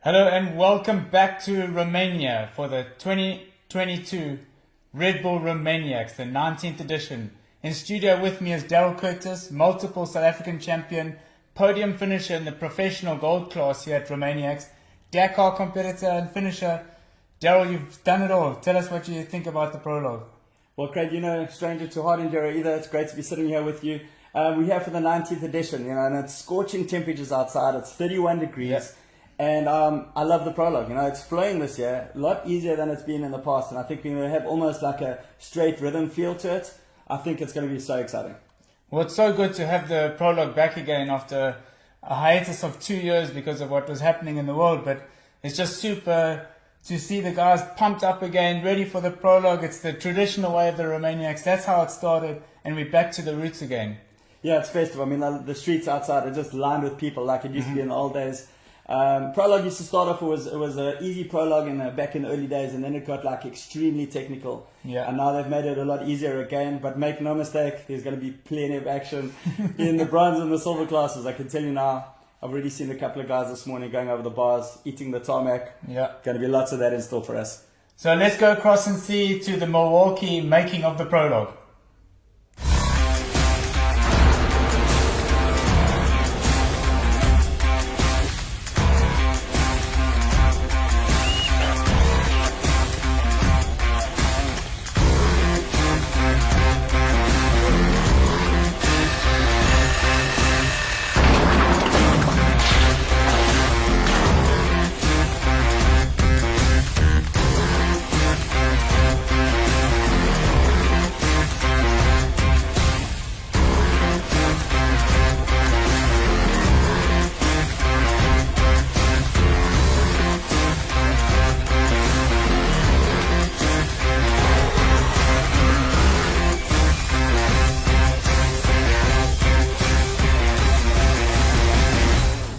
Hello and welcome back to Romania for the 2022 Red Bull Romaniacs, the 19th edition. In studio with me is Daryl Curtis, multiple South African champion, podium finisher in the professional gold class here at Romaniacs, Dakar competitor and finisher. Daryl, you've done it all. Tell us what you think about the prologue. Well, Craig, stranger to hard enduro either. It's great to be sitting here with you. We're here for the 19th edition, and it's scorching temperatures outside. It's 31 degrees. Yep. And I love the prologue. It's flowing this year, a lot easier than it's been in the past. And I think we're going to have almost like a straight rhythm feel to it. I think it's going to be so exciting. Well, it's so good to have the prologue back again after a hiatus of 2 years because of what was happening in the world. But it's just super to see the guys pumped up again, ready for the prologue. It's the traditional way of the Romaniacs. That's how it started. And we're back to the roots again. Yeah, it's festive. The streets outside are just lined with people like it used to be in the old days. Prologue used to start off, it was an easy prologue back in the early days, and then it got extremely technical. Yeah. And now they've made it a lot easier again, but make no mistake, there's going to be plenty of action in the bronze and the silver classes. I can tell you now, I've already seen a couple of guys this morning going over the bars, eating the tarmac. Yeah. Going to be lots of that in store for us. So let's go across and see to the Milwaukee making of the prologue.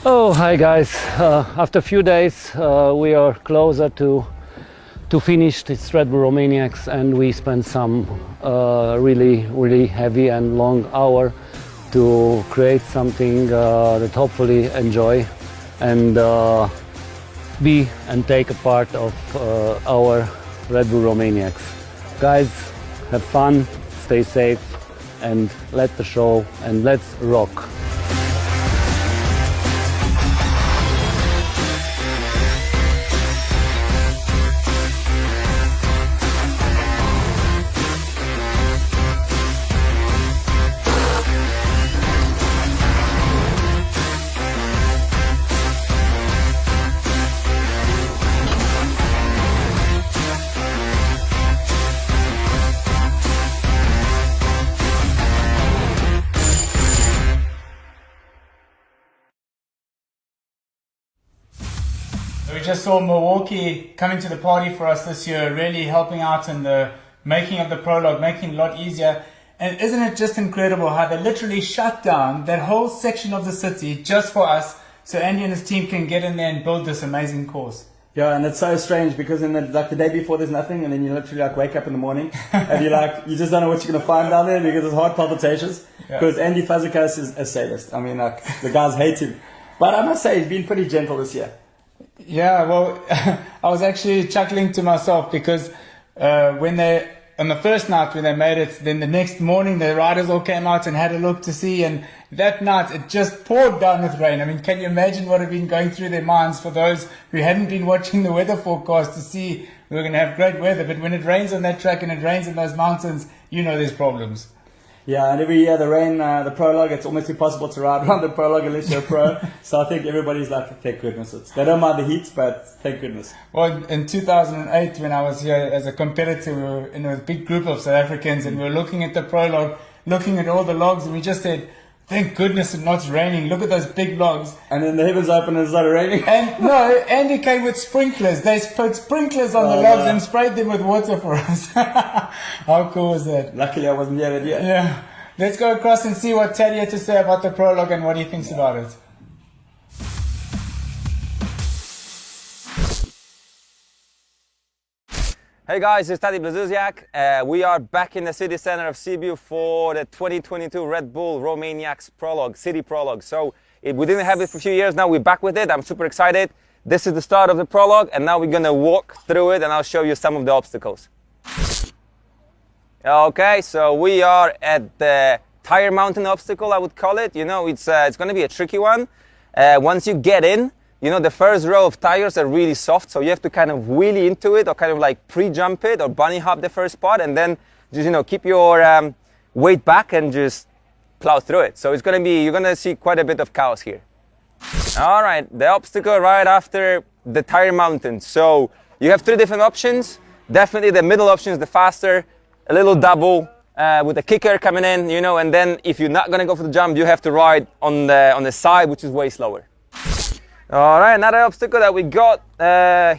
Oh, hi guys. After a few days we are closer to finish this Red Bull Romaniacs, and we spent some really heavy and long hour to create something that hopefully enjoy and be and take a part of our Red Bull Romaniacs. Guys, have fun, stay safe, and let the show and let's rock. We just saw Milwaukee coming to the party for us this year, really helping out in the making of the prologue, making it a lot easier. And isn't it just incredible how they literally shut down that whole section of the city just for us, so Andy and his team can get in there and build this amazing course. Yeah, and it's so strange because in the day before there's nothing, and then you literally wake up in the morning and you just don't know what you're going to find down there because it's heart palpitations. Because Andy Fazekas is a sadist. The guys hate him. But I must say, he's been pretty gentle this year. Yeah, well, I was actually chuckling to myself because on the first night when they made it, then the next morning the riders all came out and had a look to see, and that night it just poured down with rain. Can you imagine what had been going through their minds for those who hadn't been watching the weather forecast to see we were going to have great weather, but when it rains on that track and it rains in those mountains, there's problems. Yeah, and every year the prologue, it's almost impossible to ride around the prologue unless you're a pro. So I think everybody's thank goodness. They don't mind the heat, but thank goodness. Well, in 2008, when I was here as a competitor, we were in a big group of South Africans and we were looking at the prologue, looking at all the logs, and we just said, thank goodness it's not raining. Look at those big logs. And then the heavens open and it started raining. And no, Andy came with sprinklers. They put sprinklers on the logs and sprayed them with water for us. How cool was that? Luckily I wasn't there yet. Yeah. Let's go across and see what Teddy had to say about the prologue and what he thinks about it. Hey guys, it's Teddy Blazusiak. We are back in the city center of Sibiu for the 2022 Red Bull Romaniacs Prologue, City Prologue. So we didn't have it for a few years, now we're back with it. I'm super excited. This is the start of the Prologue and now we're gonna walk through it and I'll show you some of the obstacles. Okay, so we are at the tire mountain obstacle, I would call it. You know, it's gonna be a tricky one. Once you get in, you know, the first row of tires are really soft, so you have to kind of wheelie into it or kind of like pre-jump it or bunny hop the first spot and then just, you know, keep your weight back and just plow through it. So it's going to be, you're going to see quite a bit of chaos here. All right, the obstacle right after the tire mountain. So you have three different options. Definitely the middle option is the faster, a little double with a kicker coming in, you know, and then if you're not going to go for the jump, you have to ride on the side, which is way slower. All right, another obstacle that we got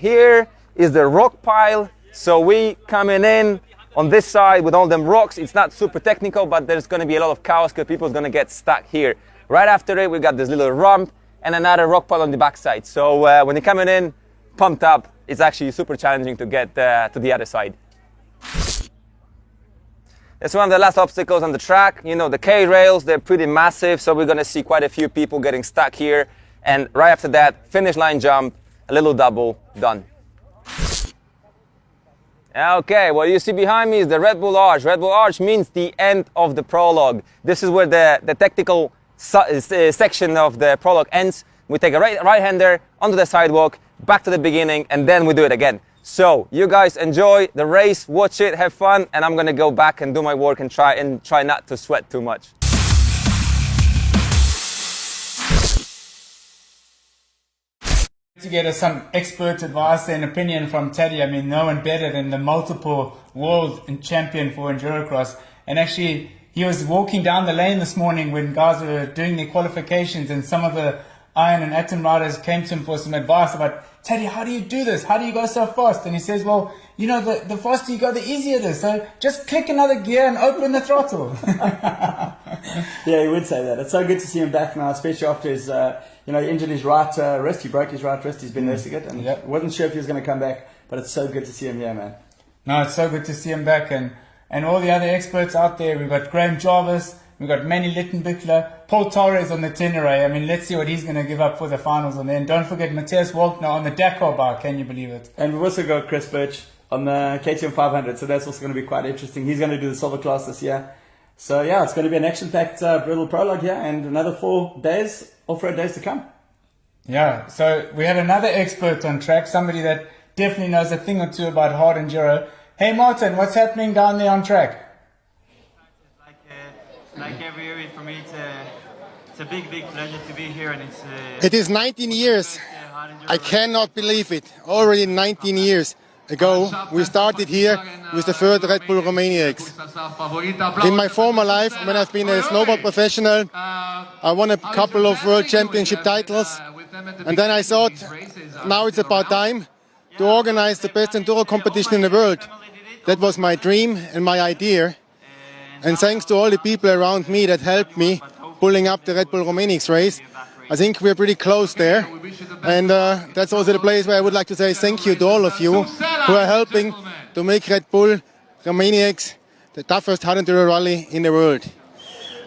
here is the rock pile. So we coming in on this side with all them rocks. It's not super technical, but there's going to be a lot of chaos because people are going to get stuck here. Right after it, we got this little ramp and another rock pile on the backside. So when you're coming in, pumped up, it's actually super challenging to get to the other side. It's one of the last obstacles on the track. You know, the K-rails, they're pretty massive, so we're going to see quite a few people getting stuck here. And right after that, finish line jump, a little double, done. Okay, what you see behind me is the Red Bull Arch. Red Bull Arch means the end of the prologue. This is where the technical section of the prologue ends. We take a right-hander onto the sidewalk, back to the beginning, and then we do it again. So you guys enjoy the race, watch it, have fun, and I'm going to go back and do my work and try not to sweat too much. To get us some expert advice and opinion from Teddy. I mean, no one better than the multiple world champion for endurocross. And actually, he was walking down the lane this morning when guys were doing their qualifications, and some of the Iron and Atom riders came to him for some advice about, Teddy, how do you do this? How do you go so fast? And he says, well, you know, the faster you go, the easier it is. So just click another gear and open the throttle. Yeah, he would say that. It's so good to see him back now, especially after his, he injured his right wrist. He broke his right wrist. He's been nursing it, and wasn't sure if he was going to come back. But it's so good to see him here, man. No, it's so good to see him back, and all the other experts out there. We've got Graham Jarvis, we've got Manny Littenbichler, Paul Torres on the Tenere. I mean, let's see what he's going to give up for the finals. And then don't forget Matthias Walkner on the Dakar bike. Can you believe it? And we've also got Chris Birch on the KTM 500, so that's also going to be quite interesting. He's going to do the silver class this year. So yeah, it's going to be an action-packed brutal prologue here, and another 4 days, off-road days to come. Yeah, so we had another expert on track, somebody that definitely knows a thing or two about hard enduro. Hey Martin, what's happening down there on track? Like every year for me, it's a big pleasure to be here, and it is 19 years. I cannot believe it. Already 19 years ago, we started here with the third Red Bull Romaniacs. In my former life, when I've been a snowboard professional, I won a couple of world championship titles, and then I thought, now it's about time to organize the best enduro competition in the world. That was my dream and my idea, and thanks to all the people around me that helped me pulling up the Red Bull Romaniacs race, I think we're pretty close there, and that's also the place where I would like to say thank you to all of you who are helping to make Red Bull Romaniacs the toughest hard enduro rally in the world.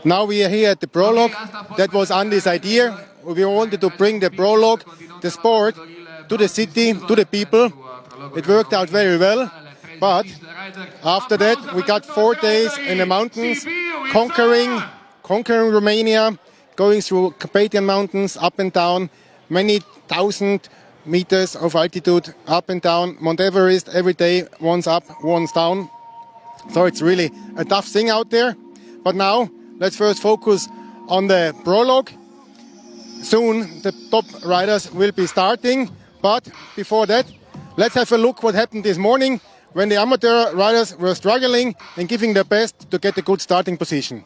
Now we are here at the Prologue. That was Andy's idea. We wanted to bring the Prologue, the sport, to the city, to the people. It worked out very well, but after that we got 4 days in the mountains, conquering Romania, going through Carpathian Mountains, up and down, many thousand meters of altitude, up and down, Mount Everest every day, once up, once down. So it's really a tough thing out there. But now, let's first focus on the Prologue. Soon the top riders will be starting, but before that, let's have a look what happened this morning when the amateur riders were struggling and giving their best to get a good starting position.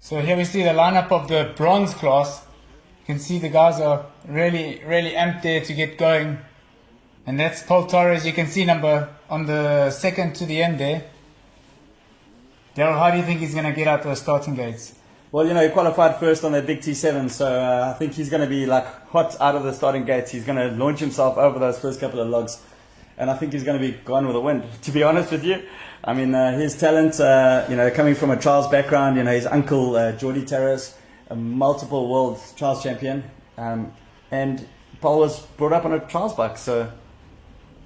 So here we see the lineup of the bronze class. You can see the guys are really amped there to get going. And that's Paul Torres, you can see number on the second to the end there. Daryl, how do you think he's going to get out those starting gates? Well, you know, he qualified first on that big T7, so I think he's going to be like hot out of the starting gates. He's going to launch himself over those first couple of logs, and I think he's going to be gone with a win, to be honest with you. I mean, his talent, you know, coming from a trials background, you know, his uncle, Jordi Terrace, a multiple world trials champion, and Paul was brought up on a trials bike, so...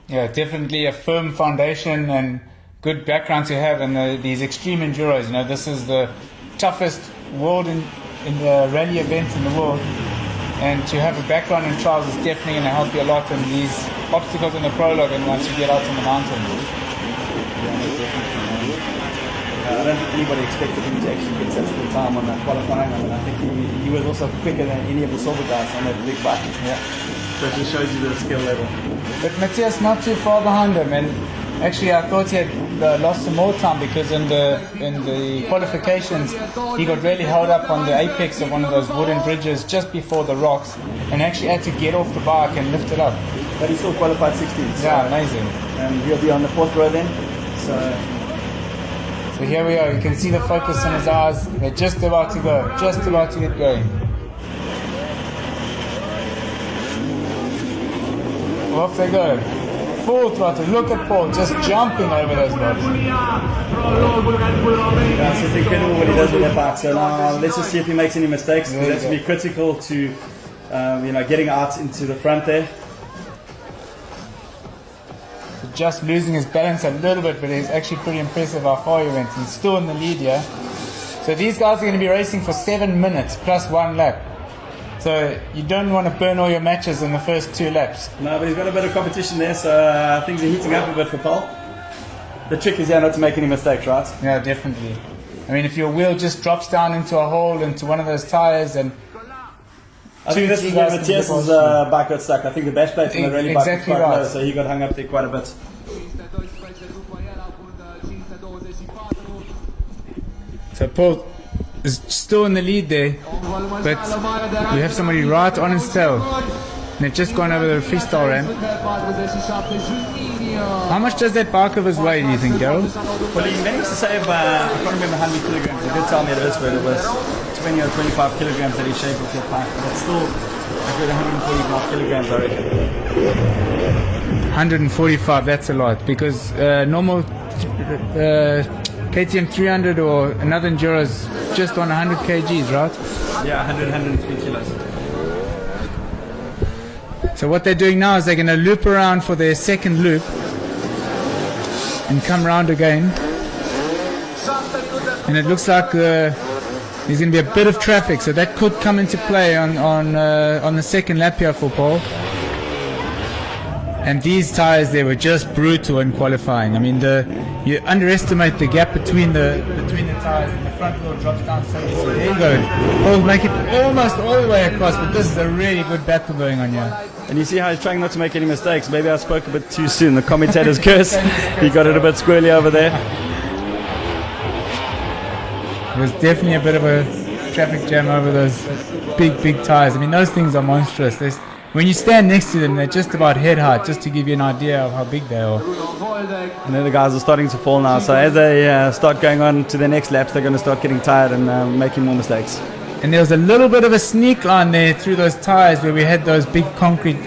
Yeah, definitely a firm foundation and good background to have in these extreme enduros. You know, this is the toughest world in the rally event in the world, and to have a background in trials is definitely going to help you a lot in these obstacles in the prologue and once you get out on the mountains. I don't think anybody expected him to actually get such a good time on that qualifying. I mean, I think he was also quicker than any of the silver guys on that big bike. Yeah. So it just shows you the skill level. But Matthias not too far behind him, and actually I thought he had lost some more time because in the qualifications he got really held up on the apex of one of those wooden bridges just before the rocks, and actually had to get off the bike and lift it up. But he still qualified 16th. So, yeah, amazing. And he'll be on the 4th row then. So here we are, you can see the focus in his eyes. They're just about to go, just about to get going. Off they go. Full throttle. Look at Paul just jumping over those logs. Yeah, it's just incredible what he does with that bike. So now let's just see if he makes any mistakes. Because that's going to be critical to you know, getting out into the front there. Just losing his balance a little bit, but it's actually pretty impressive how far he went. He's still in the lead here. So these guys are going to be racing for 7 minutes plus 1 lap. So you don't want to burn all your matches in the first 2 laps. No, but he's got a bit of competition there, so things are heating up a bit for Paul. The trick is not to make any mistakes, right? Yeah, definitely. I mean, if your wheel just drops down into a hole, into one of those tires, and I think this is where Matthias's bike got stuck. I think the bash plate from the rally bike was quite low, so he got hung up there quite a bit. So Paul is still in the lead there, but we have somebody right on his tail. And they've just gone over the freestyle ramp. How much does that bike of his weigh, do you think, Daryl? Well, he managed to save, I can't remember how many kilograms. He did tell me at Earthsford it was 20 or 25 kilograms that he shaved off that bike, but it's still a good 145 kilograms, I reckon. 145, that's a lot, because normal KTM 300 or another Enduro is just on 100 kgs, right? Yeah, 103 kilos. So what they're doing now is they're going to loop around for their second loop and come round again. And it looks like there's going to be a bit of traffic, so that could come into play on the second lap here for Paul. And these tires, they were just brutal in qualifying. I mean, you underestimate the gap between the tires, and the front wheel drops down so easily. There you go. Paul make it almost all the way across, but this is a really good battle going on here. And you see how he's trying not to make any mistakes. Maybe I spoke a bit too soon. The commentator's curse. He got it a bit squirrely over there. It was definitely a bit of a traffic jam over those big tires. I mean, those things are monstrous. When you stand next to them, they're just about head height, just to give you an idea of how big they are. And then the guys are starting to fall now. So as they start going on to their next laps, they're going to start getting tired and making more mistakes. And there was a little bit of a sneak line there through those tires where we had those big concrete,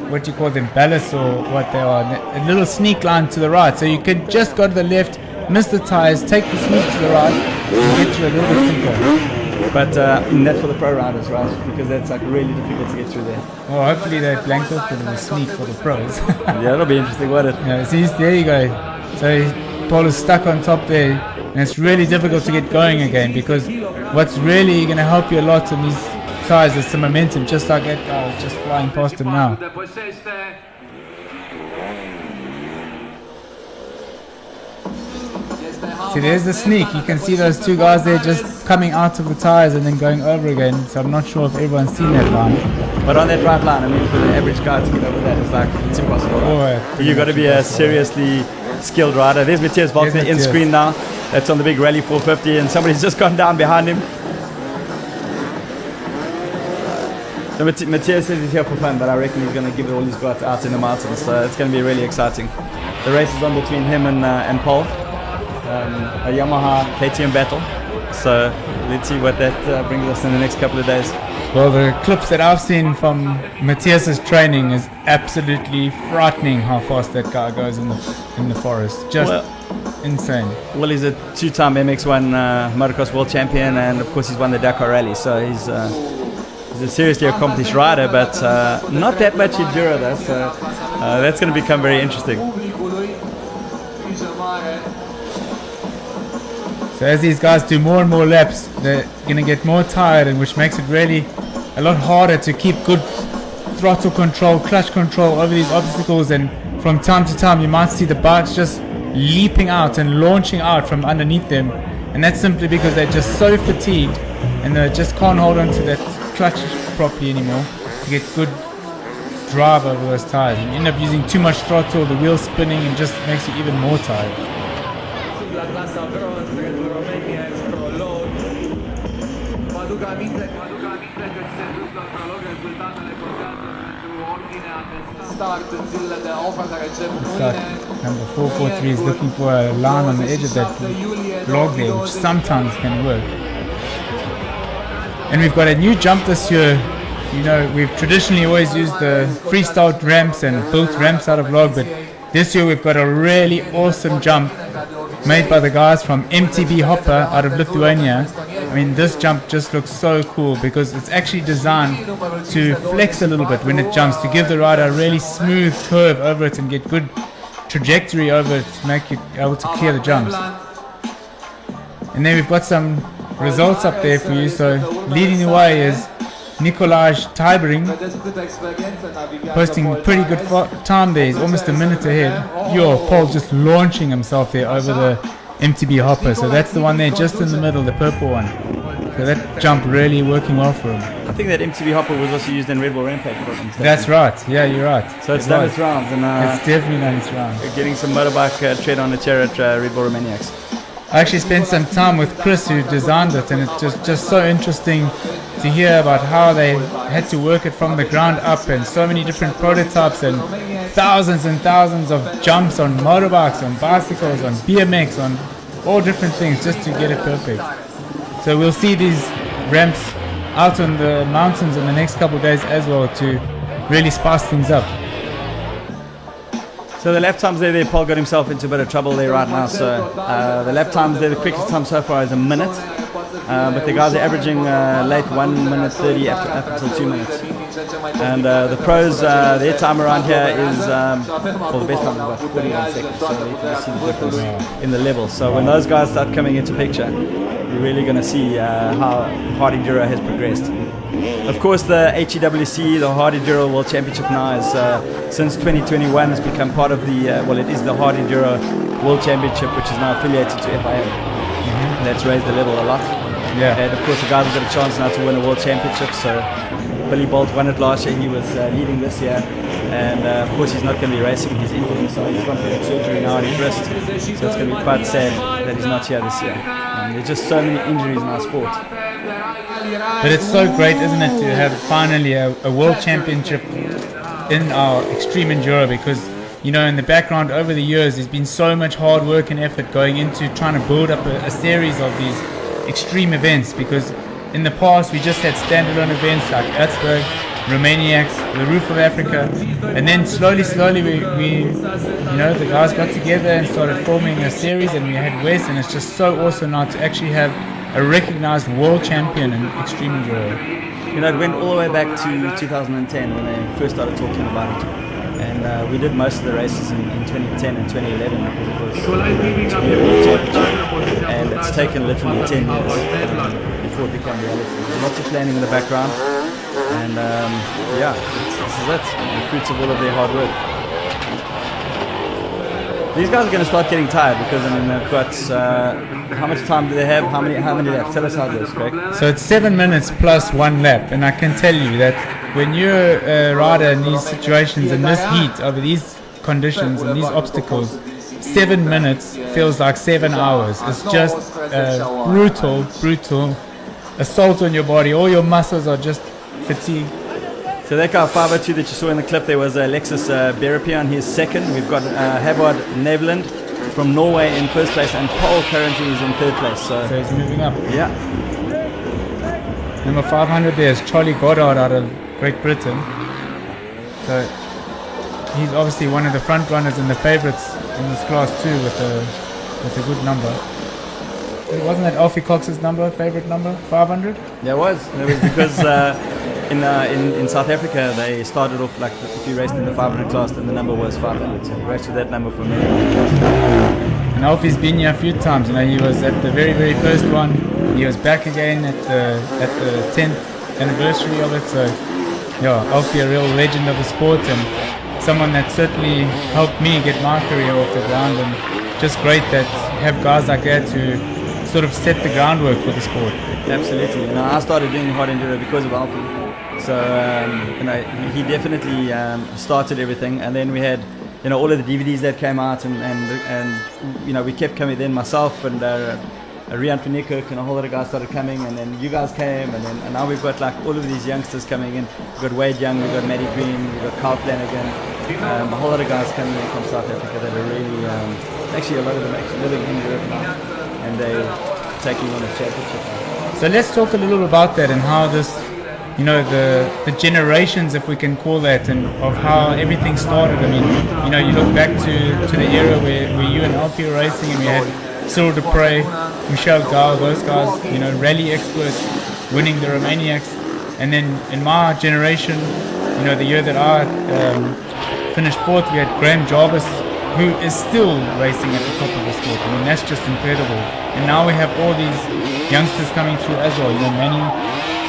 what do you call them, ballasts or what they are. A little sneak line to the right. So you could just go to the left, miss the tires, take the sneak to the right, and get through a little bit quicker. But that's for the pro riders, right? Because that's like really difficult to get through there. Well, hopefully they blanked off with a sneak for the pros. Yeah, that'll be interesting, won't it? Yeah, see, there you go. So Paul is stuck on top there, and it's really difficult to get going again, because what's really going to help you a lot on these tires is some momentum, just like that guy is just flying past him now. See, there's the sneak. You can see those two guys there just coming out of the tires and then going over again. So I'm not sure if everyone's seen that line. But on that right line, I mean, for the average guy to get over that, it's impossible. Right? Oh, yeah, you've got to be a seriously skilled rider. There's Matthias Walkner in screen now. That's on the big rally 450, and somebody's just gone down behind him. So Matthias says he's here for fun, but I reckon he's going to give it all he's got out in the mountains. So it's going to be really exciting. The race is on between him and Paul, a Yamaha KTM battle. So let's see what that brings us in the next couple of days. Well, the clips that I've seen from Matthias's training is absolutely frightening how fast that guy goes in the forest. Just insane. Well, he's a two-time MX1 motocross world champion, and of course he's won the Dakar Rally. So he's a seriously accomplished rider, but not that much enduro though. So that's going to become very interesting. So as these guys do more and more laps, they're going to get more tired, and which makes it really a lot harder to keep good throttle control, clutch control over these obstacles. And from time to time you might see the bikes just leaping out and launching out from underneath them, and that's simply because they're just so fatigued and they just can't hold on to that clutch properly anymore to get good drive over those tires. And you end up using too much throttle, the wheels spinning, and just makes you even more tired. Looks like number 443 is looking for a line on the edge of that log there, which sometimes can work. And we've got a new jump this year. You know, we've traditionally always used the freestyle ramps and built ramps out of log, but this year we've got a really awesome jump made by the guys from MTB Hopper out of Lithuania. I mean, this jump just looks so cool because it's actually designed to flex a little bit when it jumps, to give the rider a really smooth curve over it and get good trajectory over it to make you able to clear the jumps. And then we've got some results up there for you. So leading the way is Nikolaj Tybring, posting pretty good time there. He's almost a minute ahead. Paul just launching himself there over the MTB Hopper. So that's the one there just in the middle, the purple one. So that jump really working well for him. I think that MTB Hopper was also used in Red Bull Rampage. That's right. Yeah, you're right. So it's done its rounds. And, it's definitely done its rounds. Getting some motorbike tread on the chair at Red Bull Romaniacs. I actually spent some time with Chris, who designed it, and it's just so interesting to hear about how they had to work it from the ground up, and so many different prototypes and thousands of jumps on motorbikes, on bicycles, on BMX, on all different things just to get it perfect. So we'll see these ramps out on the mountains in the next couple of days as well to really spice things up. So the lap times there, Paul got himself into a bit of trouble there right now. So the lap times there, the quickest time so far is a minute. But the guys are averaging late 1 minute 30 up until 2 minutes. And the pros, their time around here is, well, the best time is about 41 seconds. So you can see the difference in the level. So when those guys start coming into picture, you're really going to see how hard enduro has progressed. Of course, the HEWC, the Hard Enduro World Championship now is, since 2021, has become part of the, it is the Hard Enduro World Championship, which is now affiliated to FIM. That's raised the level a lot. Yeah. And of course, the guys have got a chance now to win a World Championship. So Billy Bolt won it last year. He was leading this year. And of course, he's not going to be racing. He's injured himself. He's gone through surgery now on his wrist. So it's going to be quite sad that he's not here this year. There's just so many injuries in our sport. But it's so great, isn't it, to have finally a world championship in our extreme enduro, because, you know, in the background over the years there's been so much hard work and effort going into trying to build up a series of these extreme events, because in the past we just had standalone events like Erzberg, Romaniacs, the Roof of Africa, and then slowly we the guys got together and started forming a series, and we had West, and it's just so awesome now to actually have a recognized world champion in extreme enduro. You know, it went all the way back to 2010 when they first started talking about it. And we did most of the races in 2010 and 2011 because it was to be a world championship. And it's taken literally 10 years before it became reality. There's lots of planning in the background. And this is it. The fruits of all of their hard work. These guys are going to start getting tired because, I mean, they've got, how much time do they have? How many laps? Tell us how it is, Craig. So it's 7 minutes plus 1 lap, and I can tell you that when you're a rider in these situations, in this heat, over these conditions and these obstacles, 7 minutes feels like 7 hours. It's just brutal assault on your body. All your muscles are just fatigued. So that guy 502 that you saw in the clip, there was Alexis Berapian. He's second. We've got Havard Neveland from Norway in first place, and Paul currently is in third place. So he's moving up. Yeah. Number 500 there is Charlie Goddard out of Great Britain. So he's obviously one of the front runners and the favourites in this class too, with a good number. Wasn't that Alfie Cox's number, favourite number, 500? Yeah, it was. It was because in South Africa they started off like if you raced in the 500 class, then the number was 500. So he raced with that number for many years. And Alfie's been here a few times. You know, he was at the very, very first one. He was back again at the 10th anniversary of it. So, yeah, Alfie, a real legend of the sport and someone that certainly helped me get my career off the ground. And just great that have guys like that to sort of set the groundwork for the sport. Absolutely. You know, I started doing hard enduro because of Alfie. So, you know, he definitely started everything. And then we had, you know, all of the DVDs that came out, and you know, we kept coming. Then myself and Rian van Niekerk and a whole lot of guys started coming, and then you guys came, and now we've got like all of these youngsters coming in. We've got Wade Young, we've got Matty Green, we've got Carl Flanagan, a whole lot of guys coming in from South Africa that are really, actually a lot of them actually living in Europe now, and they're taking on a championship. So let's talk a little about that and how this, you know, the generations, if we can call that, and of how everything started. I mean, you know, you look back to the era where you and Alfie were racing, and we had Cyril Dupre, Michel Gao, those guys, you know, rally experts winning the Romaniacs. And then in my generation, you know, the year that I finished fourth, we had Graham Jarvis, who is still racing at the top of the sport. I mean, that's just incredible. And now we have all these youngsters coming through as well, you know, Manny.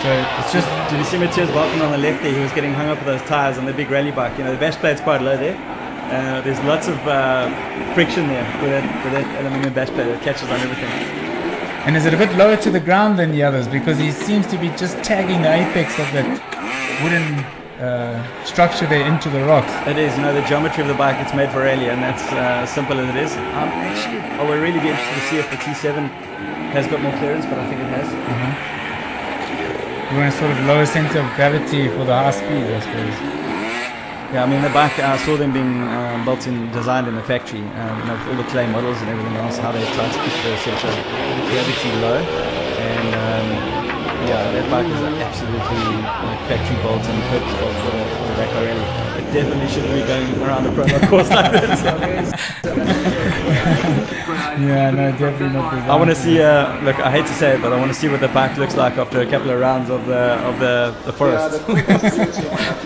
So it's just... Did you see Matthias Balkan on the left there? He was getting hung up with those tyres on the big rally bike. You know, the bash plate's quite low there. There's lots of friction there with that aluminium bash plate that catches on everything. And is it a bit lower to the ground than the others? Because he seems to be just tagging the apex of that wooden structure there into the rocks. It is, you know, the geometry of the bike, it's made for rally, and that's simple as it is. I would really be interested to see if the T7 has got more clearance, but I think it has. You want a sort of lower center of gravity for the high speed, I suppose. Yeah, I mean, the bike, I saw them being built and designed in the factory, you know, with all the clay models and everything else, how they try to keep the center of gravity low. And yeah, that bike is absolutely like factory built and purpose built for the Dakar Rally. It definitely shouldn't be going around a Prologue course like this. Yeah, no, definitely not. I want to see, look, I hate to say it, but I want to see what the bike looks like after a couple of rounds of the forest.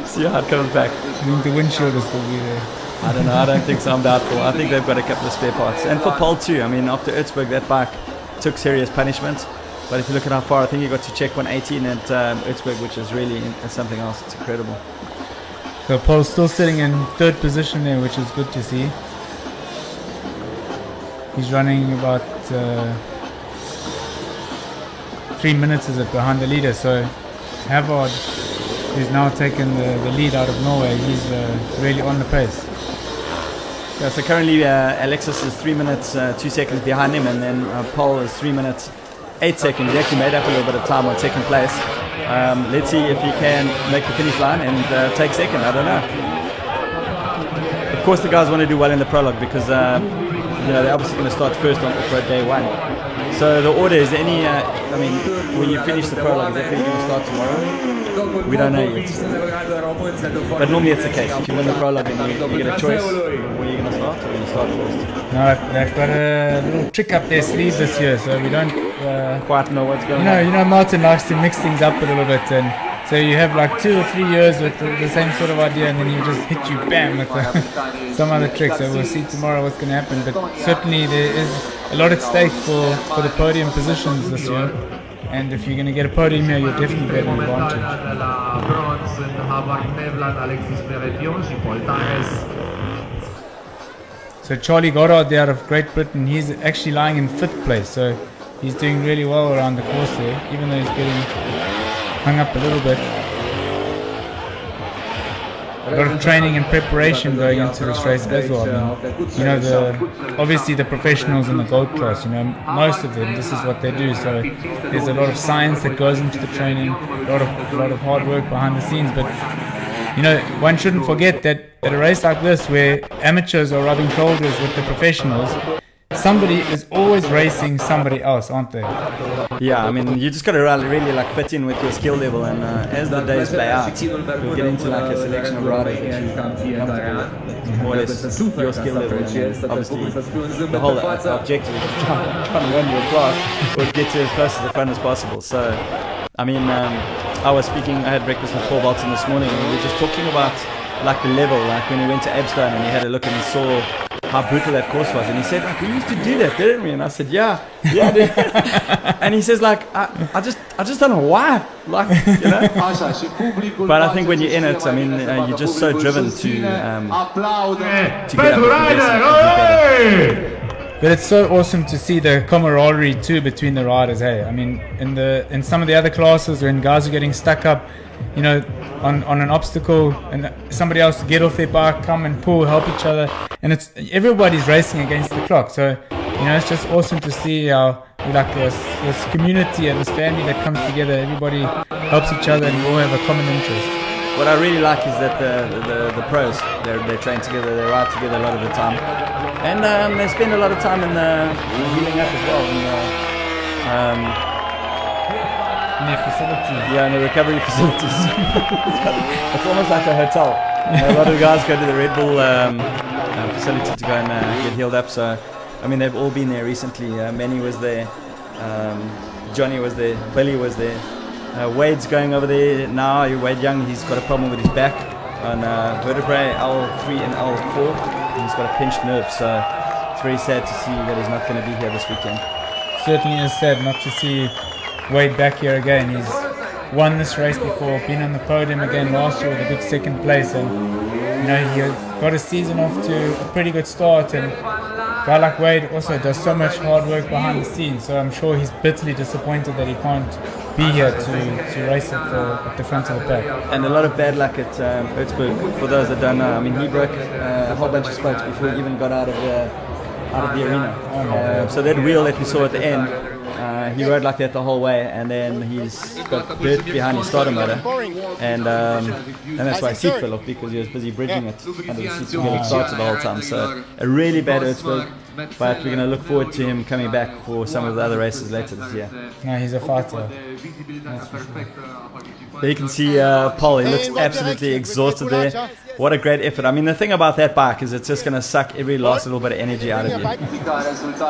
See how it comes back. I think the windshield will still be there. I don't know, I don't think so, I'm doubtful. I think they've got a couple of spare parts. And for Paul too, I mean, after Erzberg, that bike took serious punishment. But if you look at how far, I think he got to check 118 at Erzberg, which is really something else. It's incredible. So Paul's still sitting in third position there, which is good to see. He's running about 3 minutes is it behind the leader. So Havard, who's now taken the lead out of Norway, he's really on the pace. Yeah, so currently Alexis is 3 minutes 2 seconds behind him, and then Paul is 3 minutes 8 seconds. He actually made up a little bit of time on second place. Let's see if he can make the finish line and take second. I don't know. Of course, the guys want to do well in the prologue because you know, they're obviously going to start first on off-road day one. So the order is any. I mean, when you finish the prologue, is that where you're going to start tomorrow? We don't know yet. But normally it's the case. If you win the prologue, then you get a choice where you're going to start, or you start first. No, they've got a little trick up their sleeve this year, so we don't quite know what's going on. You know, Martin likes to mix things up a little bit, and so you have like 2 or 3 years with the same sort of idea, and then he just hit you bam with some other trick. So we'll see tomorrow what's going to happen. But certainly there is a lot at stake for the podium positions this year. And if you're going to get a podium here, you're definitely better an advantage. So Charlie Goddard there out of Great Britain, he's actually lying in 5th place. So he's doing really well around the course there, even though he's getting hung up a little bit. a lot of training and preparation going into this race as well. I mean, you know, obviously the professionals in the gold class, you know, most of them, this is what they do. So there's a lot of science that goes into the training, a lot of hard work behind the scenes. But you know, one shouldn't forget that at a race like this, where amateurs are rubbing shoulders with the professionals, somebody is always racing somebody else, aren't they? Yeah, I mean, you just got to really like fit in with your skill level, and as the days play out, you'll get into like a selection of riders that you comfortable, more or less your skill level. And obviously, the whole objective is to try and win your class or get to as close to the front as possible. So, I mean, I had breakfast with Paul Bolton this morning, and we were just talking about like the level, like when he went to Abstone and he had a look and he saw how brutal that course was, and he said, like, we used to do that, didn't we? And I said, yeah, dude. And he says, like, I just don't know why, like, you know. But I think when you're in it, I mean, you're just so driven to get up and do better. But it's so awesome to see the camaraderie too between the riders. Hey, I mean, in some of the other classes, when guys are getting stuck up, you know, on an obstacle, and somebody else to get off their bike, come and pull, help each other, and it's everybody's racing against the clock. So, you know, it's just awesome to see how like this community and this family that comes together. Everybody helps each other, and we all have a common interest. What I really like is that the pros, they train together, they ride together a lot of the time, and they spend a lot of time in healing up as well. In their facilities. Yeah, in the recovery facilities. It's almost like a hotel. You know, a lot of guys go to the Red Bull facility to go and get healed up. So, I mean, they've all been there recently. Manny was there, Johnny was there, Billy was there. Wade's going over there now. Wade Young, he's got a problem with his back on vertebrae L3 and L4. He's got a pinched nerve, so it's very sad to see that he's not going to be here this weekend. Certainly is sad not to see Wade back here again. He's won this race before, been on the podium again last year with a good second place, and you know, he got a season off to a pretty good start, and a guy like Wade also does so much hard work behind the scenes, so I'm sure he's bitterly disappointed that he can't be here to race at the front of the pack. And a lot of bad luck at Würzburg, for those that don't know. I mean, he broke a whole bunch of spokes before he even got out of the arena. So that wheel that we saw at the end, he rode like that the whole way, and then he's got dirt behind his starter motor, and that's why his seat fell off, because he was busy bridging it under the seat to get it started the whole time. So a really bad Würzburg, but we're going to look forward to him coming back for some of the other races later this year. No, he's a fighter. There you can see Paul, he looks absolutely exhausted there. What a great effort. I mean, the thing about that bike is it's just going to suck every last little bit of energy out of you.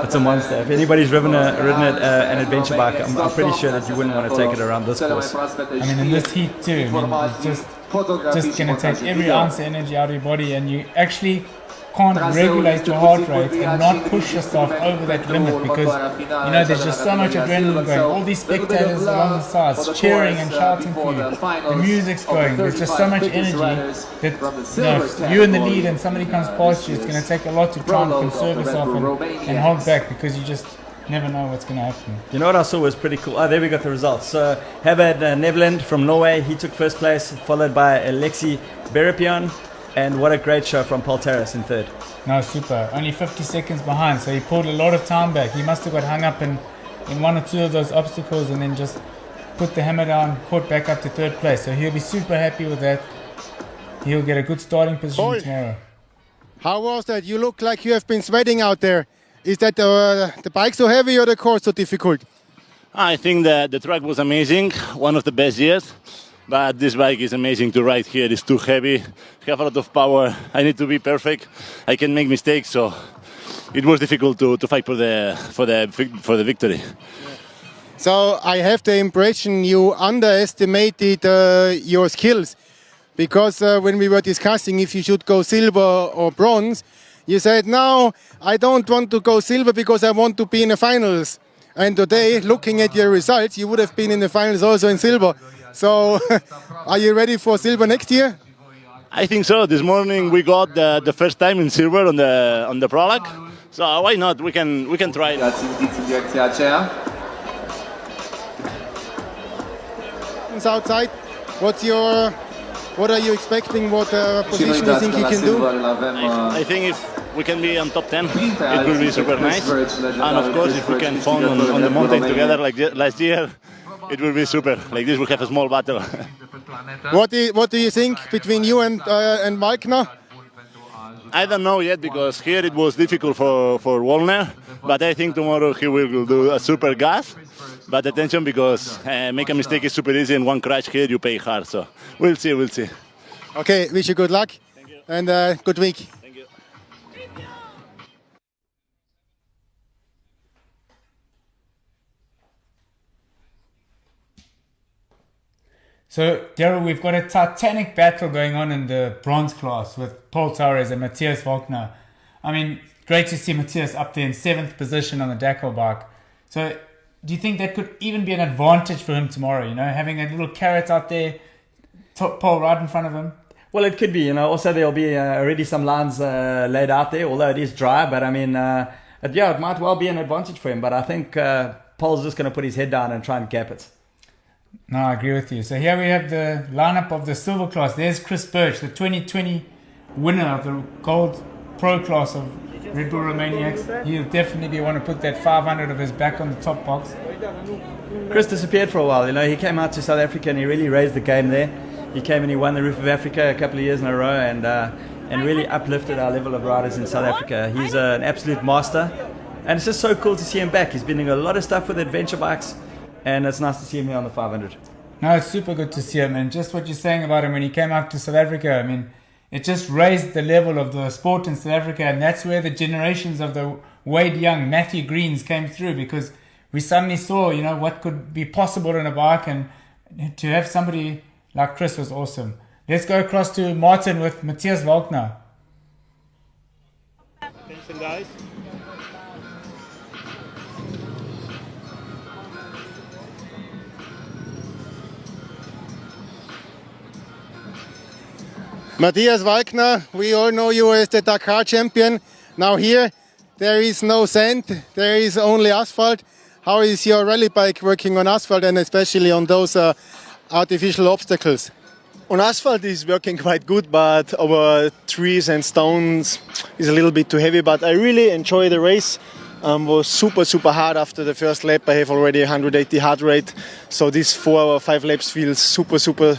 It's a monster. If anybody's ridden an adventure bike, I'm pretty sure that you wouldn't want to take it around this course. I mean, in this heat too, I mean, it's just going to take every ounce of energy out of your body, and you actually can't regulate your heart rate and not push yourself over that limit, because you know there's just so much adrenaline going. All these spectators along the sides cheering and shouting for you. The music's going. There's just so much energy that if you're in the lead and somebody comes past you, it's going to take a lot to try and conserve yourself and hold back, because you just never know what's going to happen. You know what I saw was pretty cool? Oh, there we got the results. So Havard Neveland from Norway, he took first place, followed by Alexi Berapian. And what a great show from Paul Terrace in third. No, super. Only 50 seconds behind, so he pulled a lot of time back. He must have got hung up in one or two of those obstacles, and then just put the hammer down, caught back up to third place. So he'll be super happy with that. He'll get a good starting position tomorrow. How was that? You look like you have been sweating out there. Is that the bike so heavy or the course so difficult? I think that the track was amazing, one of the best years. But this bike is amazing to ride here. It's too heavy. I have a lot of power. I need to be perfect. I can make mistakes, so it was difficult to fight for the victory. So I have the impression you underestimated your skills, because when we were discussing if you should go silver or bronze, you said, no, I don't want to go silver because I want to be in the finals. And today, looking at your results, you would have been in the finals also in silver. So, are you ready for silver next year? I think so. This morning we got the first time in silver on the Prologue. So why not? We can try it. Outside, what's your What are you expecting? What position you think he can do? I think if we can be on top 10, it will be super nice. And of course, if we can fall on the mountain together like last year, it will be super. Like this, we'll have a small battle. What do you think between you and Wagner? I don't know yet because here it was difficult for Wallner, but I think tomorrow he will do a super gas. But attention, because make a mistake is super easy, and one crash here you pay hard. So we'll see. Okay, wish you good luck and good week. Thank you. So, Daryl, we've got a titanic battle going on in the bronze class with Paul Torres and Matthias Wagner. I mean, great to see Matthias up there in 7th position on the Dakar bike. So, do you think that could even be an advantage for him tomorrow, you know, having a little carrot out there, Paul right in front of him? Well, it could be, you know. Also, there'll be already some lines laid out there, although it is dry. But I mean, it might well be an advantage for him. But I think Paul's just going to put his head down and try and gap it. No, I agree with you. So here we have the lineup of the silver class. There's Chris Birch, the 2020 winner of the gold pro class of Red Bull Romaniacs. He'll definitely want to put that 500 of his back on the top box. Chris disappeared for a while, you know. He came out to South Africa and he really raised the game there. He came and he won the Roof of Africa a couple of years in a row and really uplifted our level of riders in South Africa. He's an absolute master, and it's just so cool to see him back. He's been doing a lot of stuff with adventure bikes, and it's nice to see him here on the 500. No, it's super good to see him, and just what you're saying about him when he came out to South Africa, I mean, it just raised the level of the sport in South Africa, and that's where the generations of the Wade Young, Matthew Greens came through, because we suddenly saw, you know, what could be possible in a bike, and to have somebody like Chris was awesome. Let's go across to Martin with Matthias Wagner. Attention, guys. Matthias Wagner, we all know you as the Dakar champion. Now here, there is no sand, there is only asphalt. How is your rally bike working on asphalt and especially on those artificial obstacles? On asphalt is working quite good, but over trees and stones is a little bit too heavy. But I really enjoy the race. Was super hard after the first lap. I have already 180 heart rate, so these 4 or 5 laps feels super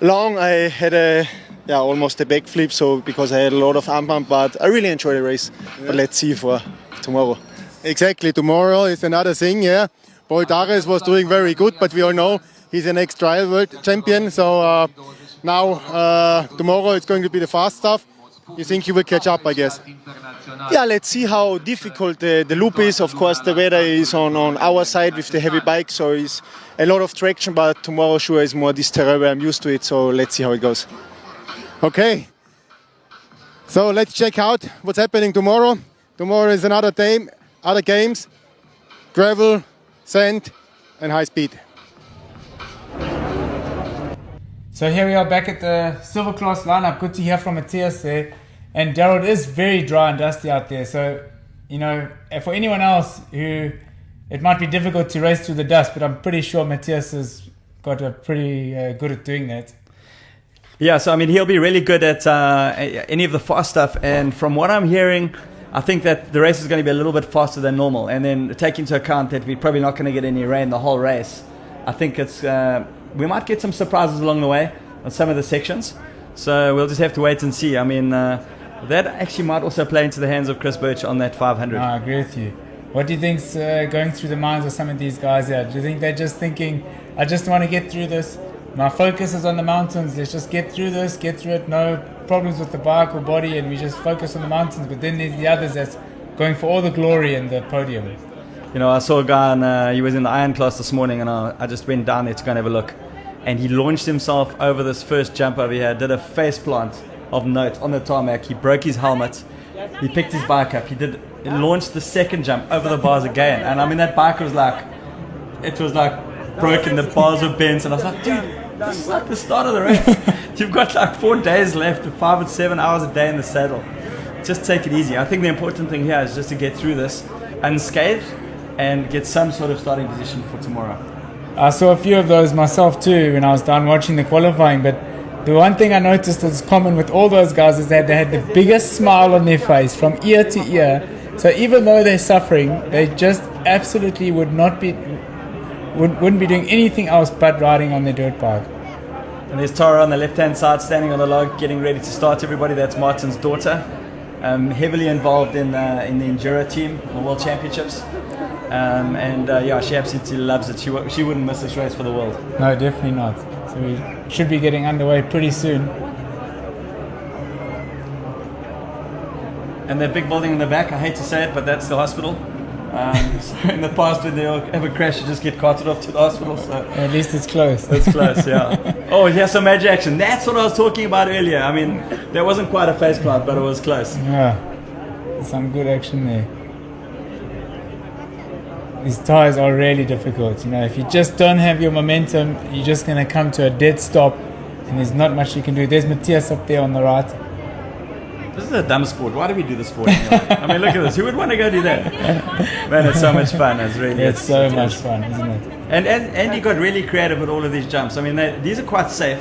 long. I had almost a backflip, so because I had a lot of arm pump, but I really enjoy the race. But let's see for tomorrow. Exactly, tomorrow is another thing, yeah. Paul Torres was doing very good, but we all know he's an ex-trial world champion. So now tomorrow it's going to be the fast stuff. You think he will catch up, I guess? Yeah, let's see how difficult the loop is. Of course, the weather is on our side with the heavy bike, so it's a lot of traction, but tomorrow sure is more this terrain where I'm used to it, so let's see how it goes. Okay, so let's check out what's happening tomorrow. Tomorrow is another day, other games, gravel, sand and high speed. So here we are back at the silver class lineup. Good to hear from Matthias there. And Daryl, it is very dry and dusty out there. So, you know, for anyone else who it might be difficult to race through the dust, but I'm pretty sure Matthias has got a pretty good at doing that. Yeah, so I mean, he'll be really good at any of the fast stuff. And from what I'm hearing, I think that the race is going to be a little bit faster than normal. And then take into account that we're probably not going to get any rain the whole race. I think it's we might get some surprises along the way on some of the sections. So we'll just have to wait and see. I mean, that actually might also play into the hands of Chris Birch on that 500. No, I agree with you. What do you think's going through the minds of some of these guys here? Do you think they're just thinking, I just want to get through this? My focus is on the mountains. Let's just get through this, get through it. No problems with the bike or body, and we just focus on the mountains. But then there's the others that's going for all the glory and the podium. You know, I saw a guy, and he was in the iron class this morning, and I just went down there to go and have a look. And he launched himself over this first jump over here, did a face plant of note on the tarmac. He broke his helmet. He picked his bike up. He launched the second jump over the bars again. And I mean, that bike was like broken. The bars were bent. And I was like, dude, this is like the start of the race. You've got like 4 days left, 5 and 7 hours a day in the saddle. Just take it easy. I think the important thing here is just to get through this unscathed and get some sort of starting position for tomorrow. I saw a few of those myself too when I was down watching the qualifying, but the one thing I noticed that's common with all those guys is that they had the biggest smile on their face from ear to ear. So even though they're suffering, they just absolutely wouldn't be doing anything else but riding on their dirt bike. And there's Tara on the left-hand side, standing on the log, getting ready to start everybody. That's Martin's daughter, heavily involved in the Enduro team, the World Championships. Yeah, she absolutely loves it. She wouldn't miss this race for the world. No, definitely not. So we should be getting underway pretty soon. And that big building in the back, I hate to say it, but that's the hospital. So in the past, when they have a crash, you just get carted off to the hospital. So At least it's close. it's close, yeah. Oh, here's some major action. That's what I was talking about earlier. I mean, there wasn't quite a face plant, but it was close. Yeah, some good action there. These tires are really difficult. You know, if you just don't have your momentum, you're just going to come to a dead stop, and there's not much you can do. There's Matthias up there on the right. This is a dumb sport. Why do we do the sport anyway? I mean, look at this. Who would want to go do that? Man, it's so much fun. It's so much fun, isn't it? And you got really creative with all of these jumps. I mean, these are quite safe.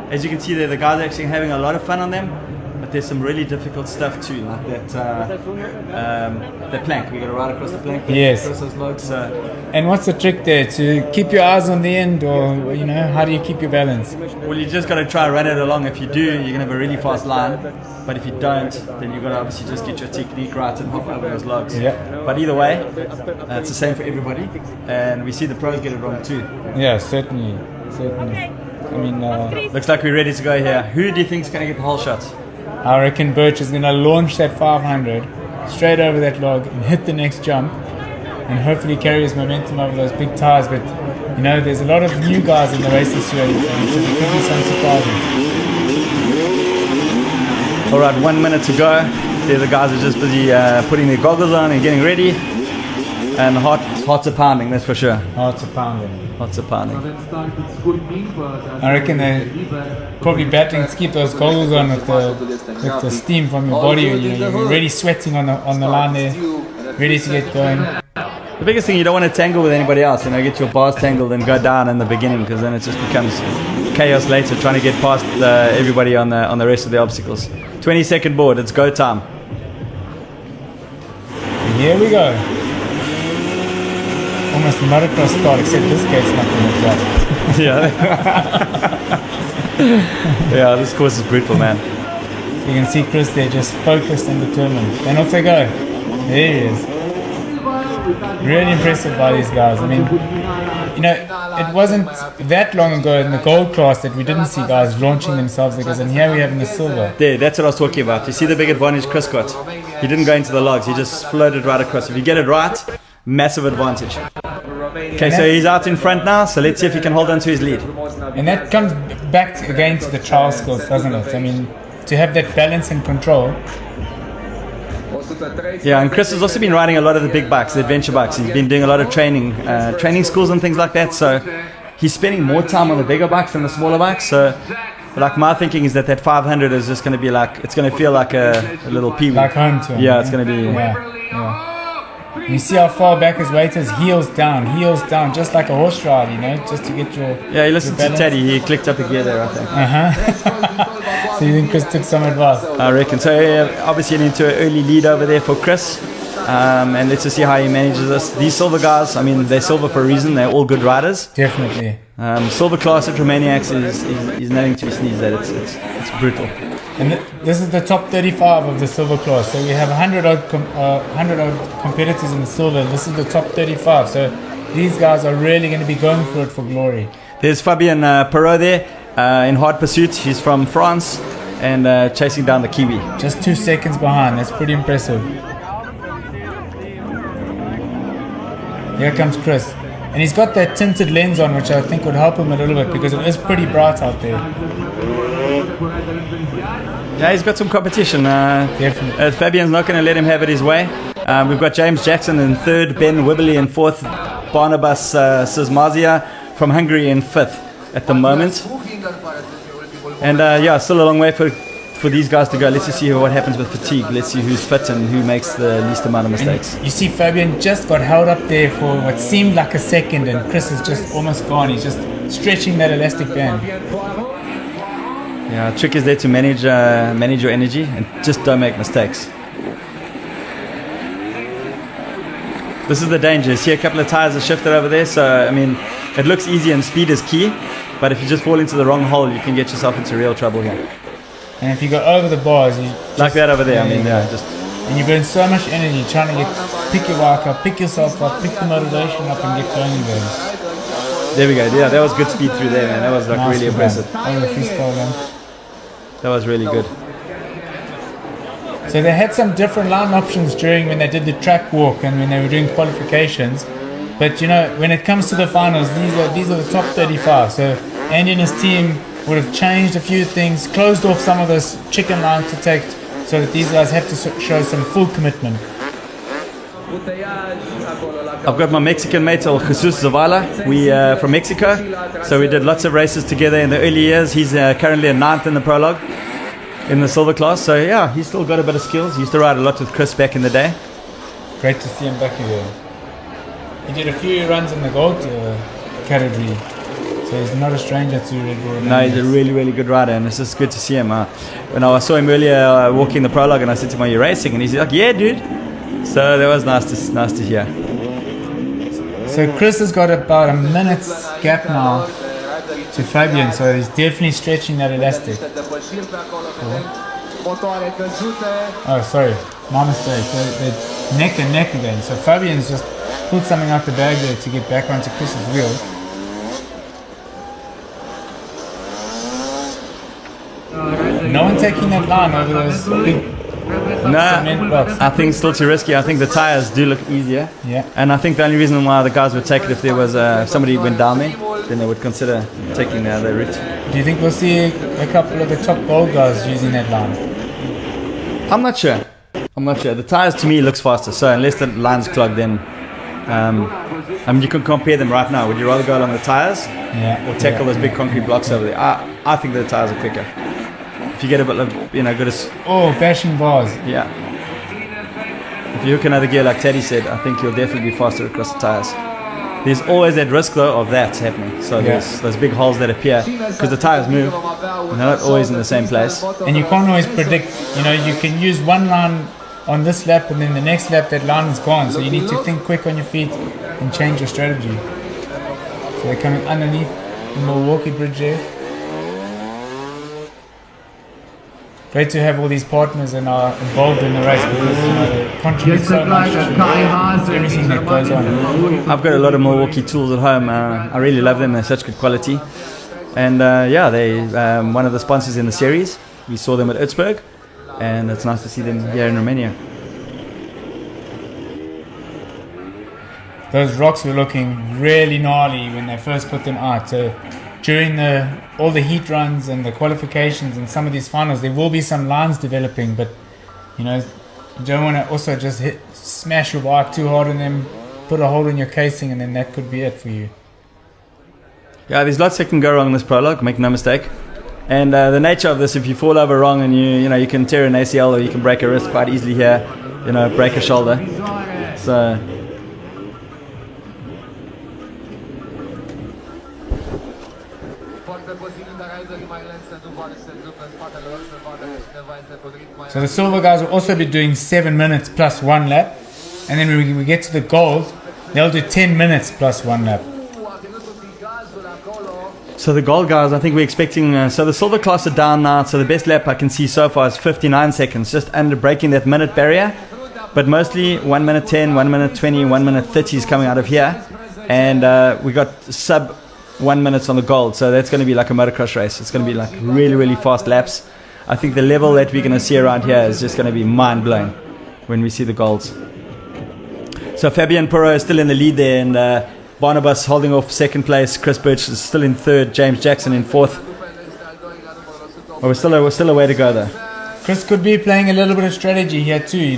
As you can see there, the guys are actually having a lot of fun on them. But there's some really difficult stuff too, like that plank. We got to ride across the plank. Yes. Across those logs. And what's the trick there? To keep your eyes on the end, or you know, how do you keep your balance? Well, you just got to try and run it along. If you do, you're going to have a really fast line. But if you don't, then you've got to obviously just get your technique right and hop over those logs. Yeah. But either way, it's the same for everybody. And we see the pros get it wrong too. Yeah, certainly. I mean, Looks like we're ready to go here. Who do you think is going to get the whole shot? I reckon Birch is going to launch that 500 straight over that log and hit the next jump, and hopefully carry his momentum over those big tires. But you know, there's a lot of new guys in the race this year, so there could be some surprises. All right, 1 minute to go. There the guys are just busy putting their goggles on and getting ready. And hearts are pounding, that's for sure. Hearts are pounding. Hearts are pounding. I reckon they're probably battling to keep those goggles on with the steam from your body. You know, you're already sweating on the line there, ready to get going. The biggest thing, you don't want to tangle with anybody else. You know, get your bars tangled and go down in the beginning, because then it just becomes chaos later trying to get past everybody on the rest of the obstacles. 20-second board, it's go time. And here we go. Almost motocross start, except this gate's not going to drop. Yeah. Yeah, this course is brutal, man. You can see Chris there, just focused and determined. And off they go. There he is. Really impressive by these guys. I mean, you know, it wasn't that long ago in the gold class that we didn't see guys launching themselves because, and here we have in the silver. There, that's what I was talking about. You see the big advantage Chris got? He didn't go into the logs, he just floated right across. If you get it right, massive advantage. Okay, so he's out in front now, so let's see if he can hold on to his lead. And that comes back again to the trial skills, doesn't it? I mean, to have that balance and control. Yeah, and Chris has also been riding a lot of the big bikes, the adventure bikes. He's been doing a lot of training schools and things like that, so he's spending more time on the bigger bikes than the smaller bikes. So, like, my thinking is that 500 is just going to be like, it's going to feel like a little peewee. Like home to him. Yeah, it's going to be... Yeah. You see how far back his weight is? Heels down, just like a horse ride, you know, just to get your... Yeah, he listened to Teddy, he clicked up a gear there, I think. So you think Chris took some advice? I reckon. So obviously into an early lead over there for Chris. And let's just see how he manages this. These silver guys, I mean, they're silver for a reason, they're all good riders. Definitely. Silver class at Romaniacs is nothing to be sneezed at, it's brutal. And this is the top 35 of the silver class. So we have 100 odd competitors in the silver, and this is the top 35. So these guys are really going to be going for it for glory. There's Fabien Perrault there in hard pursuit. He's from France and chasing down the Kiwi. Just 2 seconds behind. That's pretty impressive. Here comes Chris. And he's got that tinted lens on, which I think would help him a little bit because it is pretty bright out there. Yeah, he's got some competition. Definitely. Fabian's not going to let him have it his way. We've got James Jackson in third, Ben Wibberley in fourth, Barnabas Sismazia from Hungary in fifth at the moment. And yeah, still a long way for these guys to go. Let's just see what happens with fatigue. Let's see who's fit and who makes the least amount of mistakes. And you see Fabian just got held up there for what seemed like a second, and Chris is just almost gone. He's just stretching that elastic band. Yeah, trick is there to manage your energy and just don't make mistakes. This is the danger. See a couple of tires are shifted over there, so I mean, it looks easy and speed is key, but if you just fall into the wrong hole, you can get yourself into real trouble here. And if you go over the bars, you Like that over there, I mean, yeah, just... And you burn so much energy trying to pick your bike up, pick yourself up, pick the motivation up and get going again. There we go. Yeah, that was good speed through there, man. That was like Nice, really man. impressive. That was a freestyle then. That was really good. So they had some different line options during when they did the track walk and when they were doing qualifications. But you know, when it comes to the finals, these are the top 35. So Andy and his team would have changed a few things, closed off some of this chicken line to take, so that these guys have to show some full commitment. I've got my Mexican mate, El Jesus Zavala. We from Mexico, so we did lots of races together in the early years. He's currently a 9th in the Prologue in the silver class. So yeah, he's still got a bit of skills. He used to ride a lot with Chris back in the day. Great to see him back again. He did a few runs in the gold category, so he's not a stranger to Red Bull. No, he's a really, really good rider, and it's just good to see him. When I saw him earlier walking the Prologue, and I said to him, "Are you racing?" And he's like, "Yeah, dude." So that was nice to hear. So Chris has got about a minute's gap now to Fabian, so he's definitely stretching that elastic. Oh, sorry, my mistake. So they're neck and neck again. So Fabian's just pulled something out the bag there to get back onto Chris's wheel. No one taking that line over those big cement blocks. I think it's still too risky. I think the tires do look easier. Yeah. And I think the only reason why the guys would take it if there was if somebody went down there, then they would consider taking the other route. Do you think we'll see a couple of the top gold guys using that line? I'm not sure. The tires to me looks faster. So unless the line's clogged, then I mean you can compare them right now. Would you rather go along the tires or tackle those big concrete blocks over there? I think the tires are quicker. If you get a bit of, good as... Oh, bashing bars. Yeah. If you hook another gear like Teddy said, I think you'll definitely be faster across the tires. There's always that risk though of that happening. So there's those big holes that appear because the tires move and they're not always in the same place. And you can't always predict, you can use one line on this lap and then the next lap that line is gone. So you need to think quick on your feet and change your strategy. So they're coming underneath the Milwaukee bridge there. Great to have all these partners and are involved in the race because they contribute so much to everything that goes on. I've got a lot of Milwaukee tools at home. I really love them. They're such good quality. And they're one of the sponsors in the series. We saw them at Utsburg, and it's nice to see them here in Romania. Those rocks were looking really gnarly when they first put them out. So during all the heat runs and the qualifications and some of these finals, there will be some lines developing, but you don't want to also just smash your bike too hard on them, put a hole in your casing, and then that could be it for you. Yeah, there's lots that can go wrong in this Prologue, make no mistake. And the nature of this, if you fall over wrong and you can tear an ACL or you can break a wrist quite easily here, break a shoulder. So So the silver guys will also be doing 7 minutes plus 1 lap, and then when we get to the gold, they'll do 10 minutes plus 1 lap. So the gold guys, I think we're expecting, so the silver class are down now, so the best lap I can see so far is 59 seconds, just under breaking that minute barrier, but mostly 1 minute 10, 1 minute 20, 1 minute 30 is coming out of here, and we got sub 1 minute on the gold, so that's going to be like a motocross race. It's going to be like really, really fast laps. I think the level that we're going to see around here is just going to be mind-blowing when we see the golds. So Fabian Puro is still in the lead there, and Barnabas holding off second place. Chris Birch is still in third. James Jackson in fourth. But we're still a way to go though. Chris could be playing a little bit of strategy here too.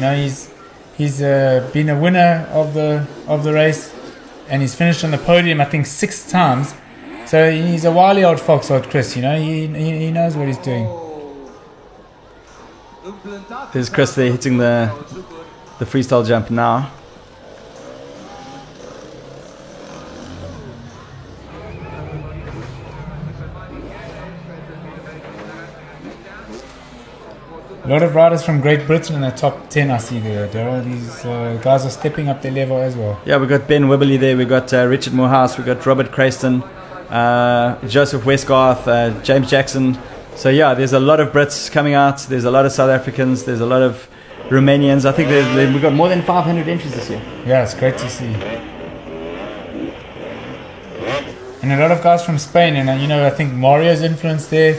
He's been a winner of the race, and he's finished on the podium I think 6 times. So he's a wily old fox, old Chris. He knows what he's doing. There's Chris there hitting the freestyle jump now. A lot of riders from Great Britain in the top 10 I see there, Daryl. These guys are stepping up their level as well. Yeah, we got Ben Wibberley there, we got Richard Moorhouse, we got Robert Crayston, Joseph Westgarth, James Jackson. So yeah, there's a lot of Brits coming out, there's a lot of South Africans, there's a lot of Romanians. I think we've got more than 500 entries this year. Yeah, it's great to see. And a lot of guys from Spain, and I think Mario's influence there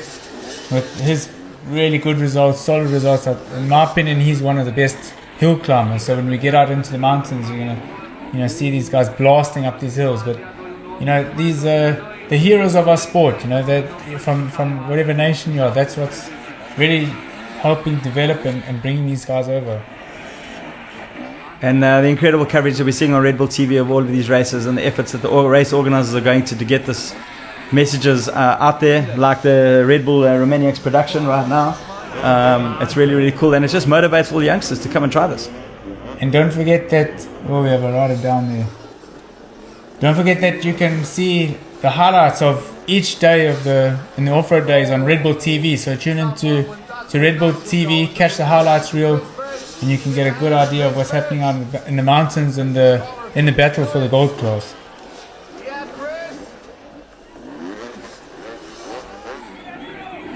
with his really good results, solid results. In my opinion, he's one of the best hill climbers. So when we get out into the mountains, you're gonna see these guys blasting up these hills. But these are the heroes of our sport. That from whatever nation you are, that's what's really helping develop and bringing these guys over. And the incredible coverage that we're seeing on Red Bull TV of all of these races and the efforts that the race organizers are going to get this messages out there, like the Red Bull Romaniacs production right now. It's really, really cool, and it just motivates all the youngsters to come and try this. And don't forget that, we have a rider down there. Don't forget that you can see the highlights of each day in the off-road days on Red Bull TV. So tune into Red Bull TV, catch the highlights reel, and you can get a good idea of what's happening out in the mountains and in the battle for the gold class.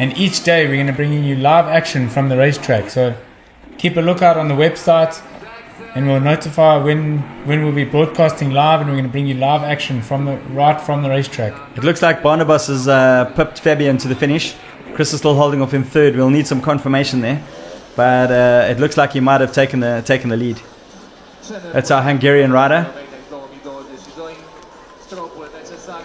And each day we're going to bring you live action from the racetrack. So keep a lookout on the website, and we'll notify when we'll be broadcasting live, and we're going to bring you live action right from the racetrack. It looks like Barnabas has pipped Fabian to the finish. Chris is still holding off in third. We'll need some confirmation there, but it looks like he might have taken the lead. That's our Hungarian rider.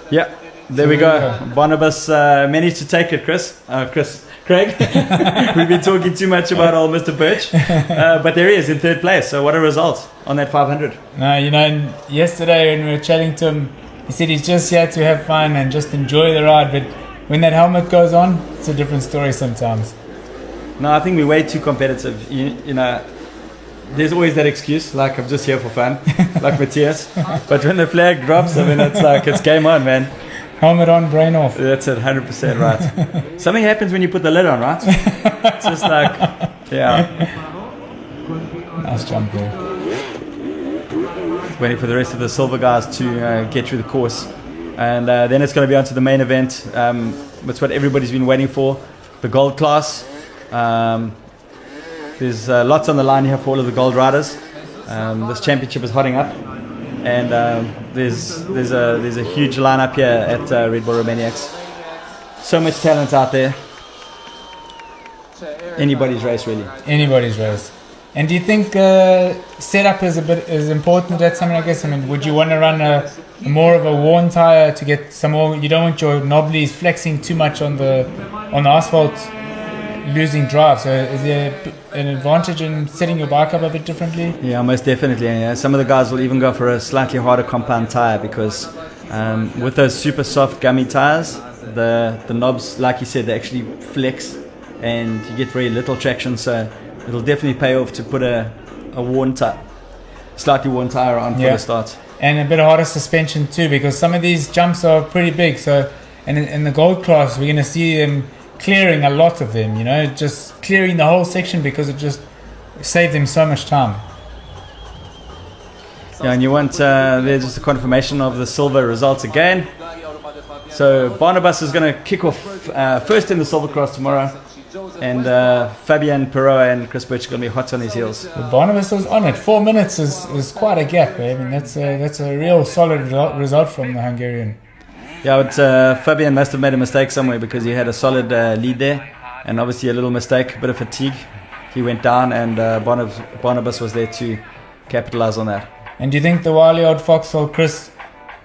Yeah. There we go. Barnabas managed to take it, Craig. We've been talking too much about old Mr. Birch. But there he is in third place. So what a result on that 500. No, yesterday when we were chatting to him, he said he's just here to have fun and just enjoy the ride. But when that helmet goes on, it's a different story sometimes. No, I think we're way too competitive. There's always that excuse, like I'm just here for fun, like Matthias. But when the flag drops, it's game on, man. Helmet on, brain off. That's it, 100% right. Something happens when you put the lid on, right? It's just like, yeah. Nice jump there. Waiting for the rest of the silver guys to get through the course. And then it's going to be on to the main event. It's what everybody's been waiting for, the gold class. There's lots on the line here for all of the gold riders. This championship is hotting up. And there's a huge lineup here at Red Bull Romaniacs. So much talent out there. Anybody's race, really. Anybody's race. And do you think setup is important at something like this? I mean, would you want to run more of a worn tire to get some more? You don't want your knobblies flexing too much on the asphalt, losing drive. So is there an advantage in setting your bike up a bit differently? Yeah, most definitely. Yeah. Some of the guys will even go for a slightly harder compound tire because with those super soft gummy tires, the knobs, like you said, they actually flex and you get very little traction. So it'll definitely pay off to put a slightly worn tire on for the start. And a bit harder suspension too, because some of these jumps are pretty big. So, and in the gold class, we're going to see them clearing a lot of them, just clearing the whole section because it just saved them so much time. Yeah, and you want there's just a confirmation of the silver results again. So Barnabas is going to kick off first in the silver cross tomorrow, and Fabien Perot and Chris Birch are going to be hot on his heels. But Barnabas was on it. 4 minutes is quite a gap. I mean, that's a real solid result from the Hungarian. Yeah, but Fabien must have made a mistake somewhere because he had a solid lead there, and obviously a little mistake, a bit of fatigue. He went down, and Barnabas was there to capitalize on that. And do you think the wily old foxhole Chris,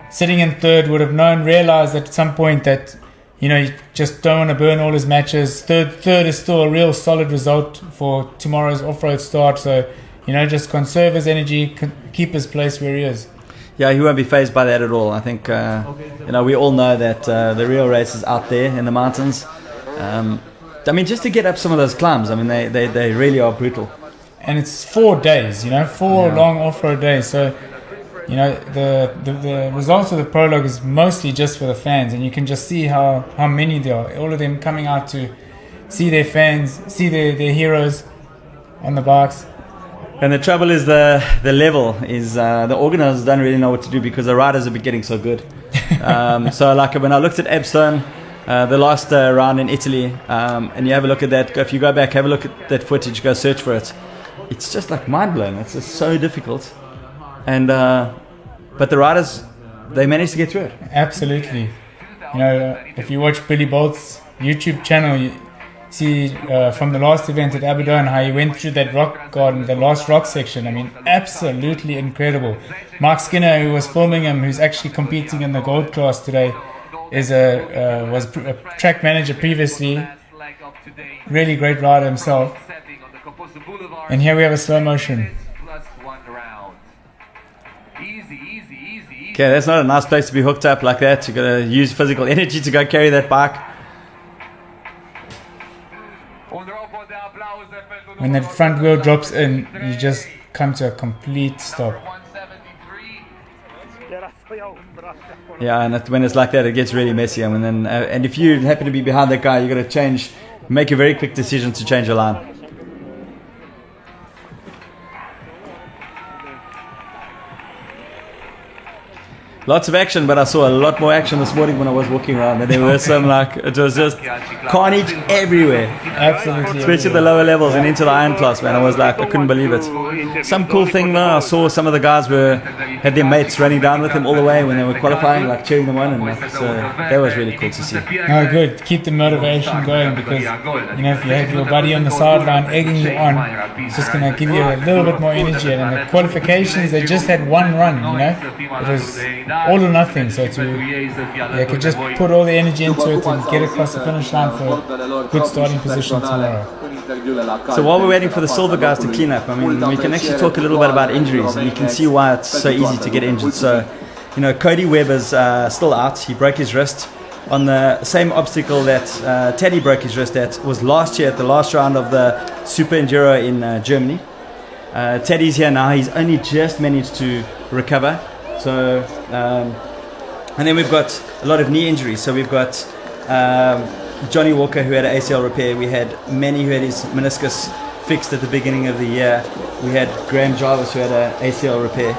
sitting in third, would have realized at some point that you just don't want to burn all his matches? Third is still a real solid result for tomorrow's off-road start. So just conserve his energy, keep his place where he is. Yeah, he won't be fazed by that at all. I think, we all know that the real race is out there in the mountains. Just to get up some of those climbs, they really are brutal. And it's 4 days, 4 long off-road days. So, the results of the prologue is mostly just for the fans. And you can just see how many there are. All of them coming out to see their fans, see their heroes. on the bikes. And the trouble is the level is the organizers don't really know what to do because the riders have been getting so good. So like when I looked at Epstone, the last round in Italy, and you have a look at that, if you go back, have a look at that footage, go search for it. It's just like mind-blowing. It's just so difficult. And but the riders, they managed to get through it. Absolutely. You know, if you watch Billy Bolt's YouTube channel, you see from the last event at Abu Dhabi how he went through that rock garden, the last rock section. I mean, absolutely incredible. Mark Skinner, who was filming him, who's actually competing in the gold class today, was a track manager previously. Really great rider himself. And here we have a slow motion. Okay, that's not a nice place to be hooked up like that. You've got to use physical energy to go carry that bike. When that front wheel drops in, you just come to a complete stop. Yeah, and when it's like that, it gets really messy. I mean, then, and if you happen to be behind that guy, you've got to make a very quick decision to change your line. Lots of action, but I saw a lot more action this morning when I was walking around. And there were some it was just carnage everywhere. Absolutely. Especially the lower levels and into the iron class, man. I was like, I couldn't believe it. Some cool thing though, I saw some of the guys had their mates running down with them all the way when they were qualifying, like cheering them on, and so that was really cool to see. No, good. Keep the motivation going because, you know, if you have your buddy on the sideline egging you on, it's just going to give you a little bit more energy. And in the qualifications, they just had one run, you know. It was all or nothing, so you could just put all the energy into it and get across the finish line for a good starting position tomorrow. So while we're waiting for the silver guys to clean up, I mean, we can actually talk a little bit about injuries, and you can see why it's so easy to get injured. So, you know, Cody Webber's still out. He broke his wrist on the same obstacle that Teddy broke his wrist at. Was last year at the last round of the Super Enduro in Germany. Teddy's here now. He's only just managed to recover. So, and then we've got a lot of knee injuries. So we've got Johnny Walker, who had an ACL repair. We had Manny, who had his meniscus fixed at the beginning of the year. We had Graham Jarvis, who had an ACL repair.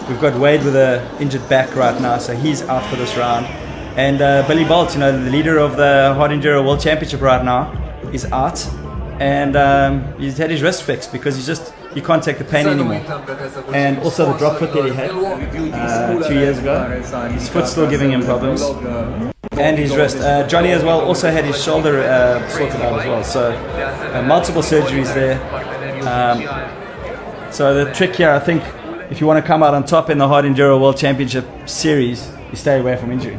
We've got Wade with an injured back right now, so he's out for this round. And Billy Bolt, you know, the leader of the Hard Enduro World Championship right now, is out. And he's had his wrist fixed because he can't take the pain anymore. And also the drop foot that he had 2 years ago, his foot's still giving him problems. And his wrist. Johnny as well also had his shoulder sorted out as well. So multiple surgeries there. So the trick here, I think, if you want to come out on top in the Hard Enduro World Championship series, you stay away from injury.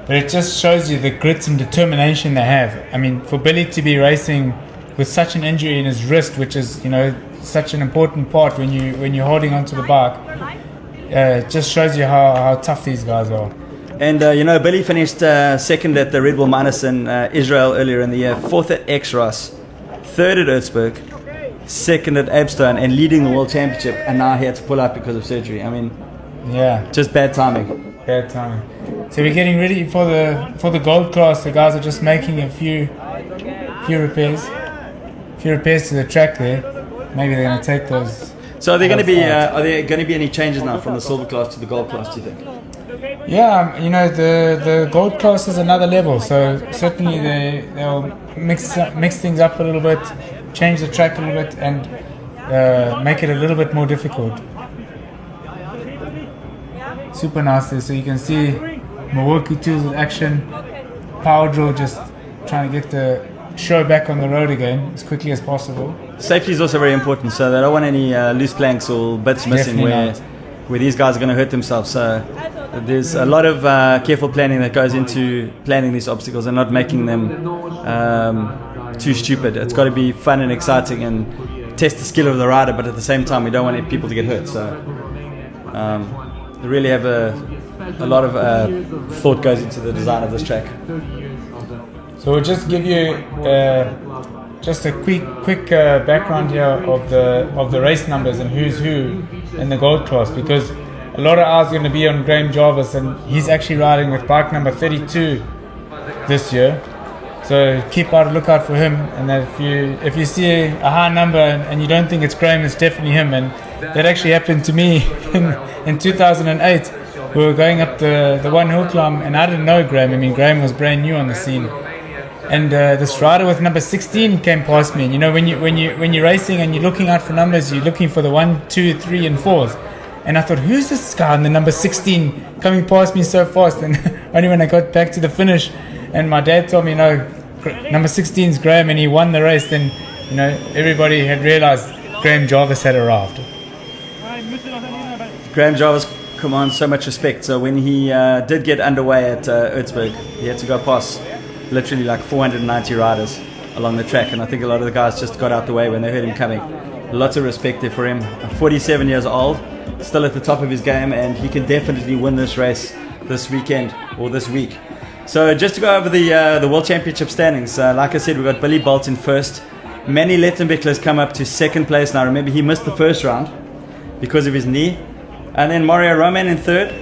But it just shows you the grit and determination they have. I mean, for Billy to be racing with such an injury in his wrist, which is, you know, such an important part when you're holding onto the bike, it just shows you how tough these guys are. And you know, Billy finished second at the Red Bull Minus in Israel earlier in the year, fourth at X-Ross, third at Erzberg, second at Abstone, and leading the World Championship, and now he had to pull out because of surgery. I mean, yeah, just bad timing. Bad timing. So we're getting ready for the gold class. The guys are just making a few repairs to the track there. Maybe they're going to take those. So are there going to be any changes now from the silver class to the gold class, do you think? Yeah, you know, the gold class is another level, so certainly they'll mix things up a little bit, change the track a little bit, and make it a little bit more difficult. Super nice there, so you can see Milwaukee Tools in action, Power Drill just trying to get the show back on the road again as quickly as possible. Safety is also very important, so they don't want any loose planks or bits missing where these guys are going to hurt themselves. So there's a lot of careful planning that goes into planning these obstacles and not making them too stupid. It's got to be fun and exciting and test the skill of the rider, but at the same time we don't want people to get hurt. So they really have a lot of thought goes into the design of this track. So we'll just give you just a quick background here of the race numbers and who's who in the gold class, because a lot of ours are going to be on Graham Jarvis, and he's actually riding with bike number 32 this year. So keep out a lookout for him, and that if you see a high number and you don't think it's Graham, it's definitely him. And that actually happened to me in 2008. We were going up the one hill climb, and I didn't know Graham. I mean, Graham was brand new on the scene. And this rider with number 16 came past me. And you know, when you're racing and you're looking out for numbers, you're looking for the 1, 2, 3, and 4s. And I thought, who's this guy on the number 16 coming past me so fast? And only when I got back to the finish, and my dad told me, number 16 is Graham, and he won the race. Then, everybody had realized Graham Jarvis had arrived. Graham Jarvis commands so much respect. So when he did get underway at Erzberg, he had to go past literally like 490 riders along the track, and I think a lot of the guys just got out the way when they heard him coming. Lots of respect there for him. 47 years old, still at the top of his game, and he can definitely win this race this weekend or this week. So just to go over the World Championship standings, like I said, we've got Billy Bolt in first. Manny Lettenbichler's come up to second place now. Remember, he missed the first round because of his knee. And then Mario Roman in third.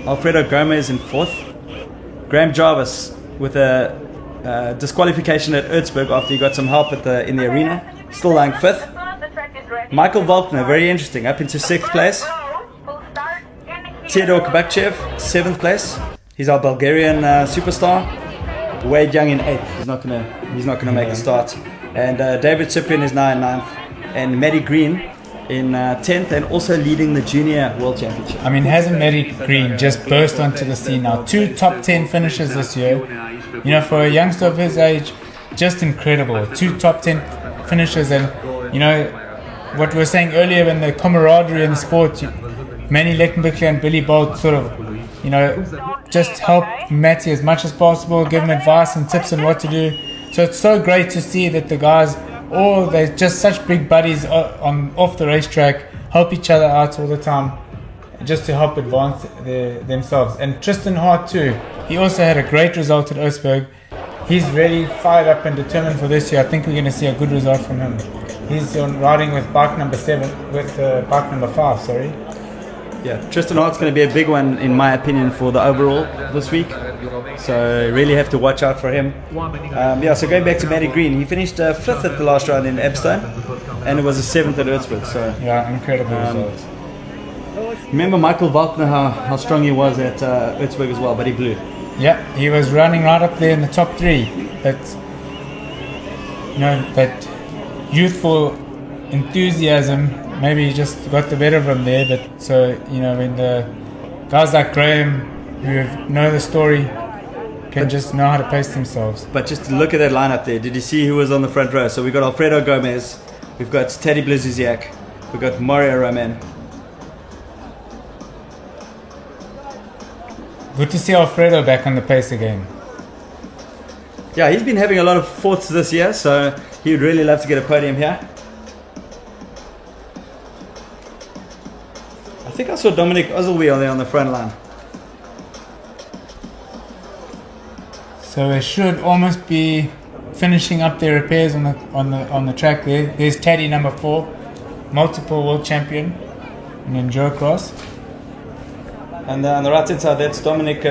Alfredo Gomez in fourth. Graham Jarvis with a disqualification at Erzberg after he got some help in the arena. Still lying fifth. Michael Volkner, very interesting, up into sixth place. Theodor Kabakchev, seventh place. He's our Bulgarian superstar. Wade Young in eighth. He's not gonna make a start. And David Cyprian is now in ninth. And Maddie Green in 10th, and also leading the Junior World Championship. I mean, hasn't Maddie Green just burst onto the scene now? 2 top 10 finishes this year. For a youngster of his age, just incredible. 2 top 10 finishes, and what we were saying earlier, when the camaraderie in the sport, Manny Lettenbichler and Billy Bolt sort of, just help Matty as much as possible, give him advice and tips on what to do. So it's so great to see that the guys, they're just such big buddies off the racetrack, help each other out all the time, just to help advance themselves. And Tristan Hart too, he also had a great result at Erzberg. He's really fired up and determined for this year. I think we're going to see a good result from him. He's riding with bike number 5, sorry. Yeah, Tristan Hart's going to be a big one, in my opinion, for the overall this week. So really have to watch out for him. So going back to Matty Green, he finished 5th at the last round in Epstein, and it was a 7th at Erzberg. So yeah, incredible results. Remember Michael Volkner, how strong he was at Erzberg as well, but he blew. Yeah, he was running right up there in the top 3. But that youthful enthusiasm maybe just got the better of him there. But so when the guys like Graham, who know the story, can just know how to pace themselves. But just look at that lineup there. Did you see who was on the front row? So we've got Alfredo Gomez, we've got Teddy Blizuziak, we've got Mario Roman. Good to see Alfredo back on the pace again. Yeah, he's been having a lot of fourths this year, so he would really love to get a podium here. I think I saw Dominic Ozelwey there on the front line. So they should almost be finishing up their repairs on the track there. There's Teddy number 4, multiple world champion in enduro cross. And on the right hand side, that's Dominic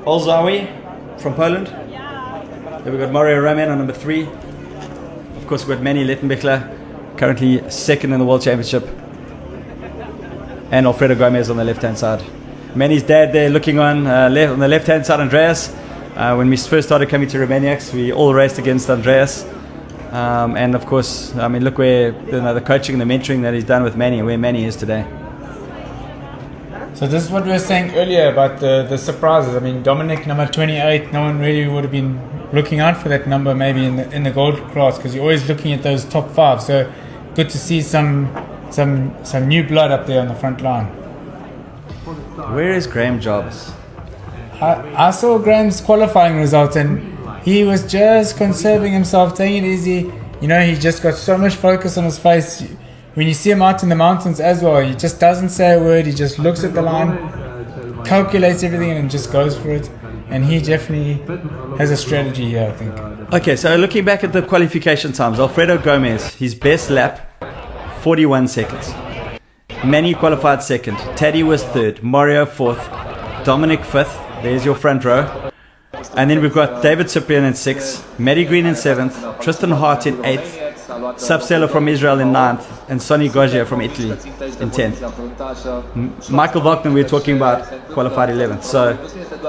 Olzawi from Poland. Then we've got Mario Roman on number 3. Of course, we've got Manny Lettenbichler, currently 2nd in the World Championship. And Alfredo Gomez on the left-hand side. Manny's dad there looking on the left-hand side, Andreas. When we first started coming to Romaniacs, we all raced against Andreas. And of course, I mean, look where the coaching and the mentoring that he's done with Manny, where Manny is today. So this is what we were saying earlier about the surprises. I mean, Dominic number 28, no one really would have been looking out for that number maybe in the gold class, because you're always looking at those top 5. So good to see some new blood up there on the front line. Where is Graham Jarvis? I saw Graham's qualifying result, and he was just conserving himself, taking it easy. He just got so much focus on his face. When you see him out in the mountains as well, he just doesn't say a word. He just looks at the line, calculates everything, and just goes for it. And he definitely has a strategy here, I think. Okay, so looking back at the qualification times, Alfredo Gomez, his best lap, 41 seconds. Manny qualified 2nd. Teddy was 3rd. Mario 4th. Dominic 5th. There's your front row. And then we've got David Cyprian in 6th, Matty Green in 7th, Tristan Hart in 8th, Sapsela from Israel in 9th, and Sonny Goggia from Italy in 10th. Michael Wagner, we were talking about, qualified 11th. So,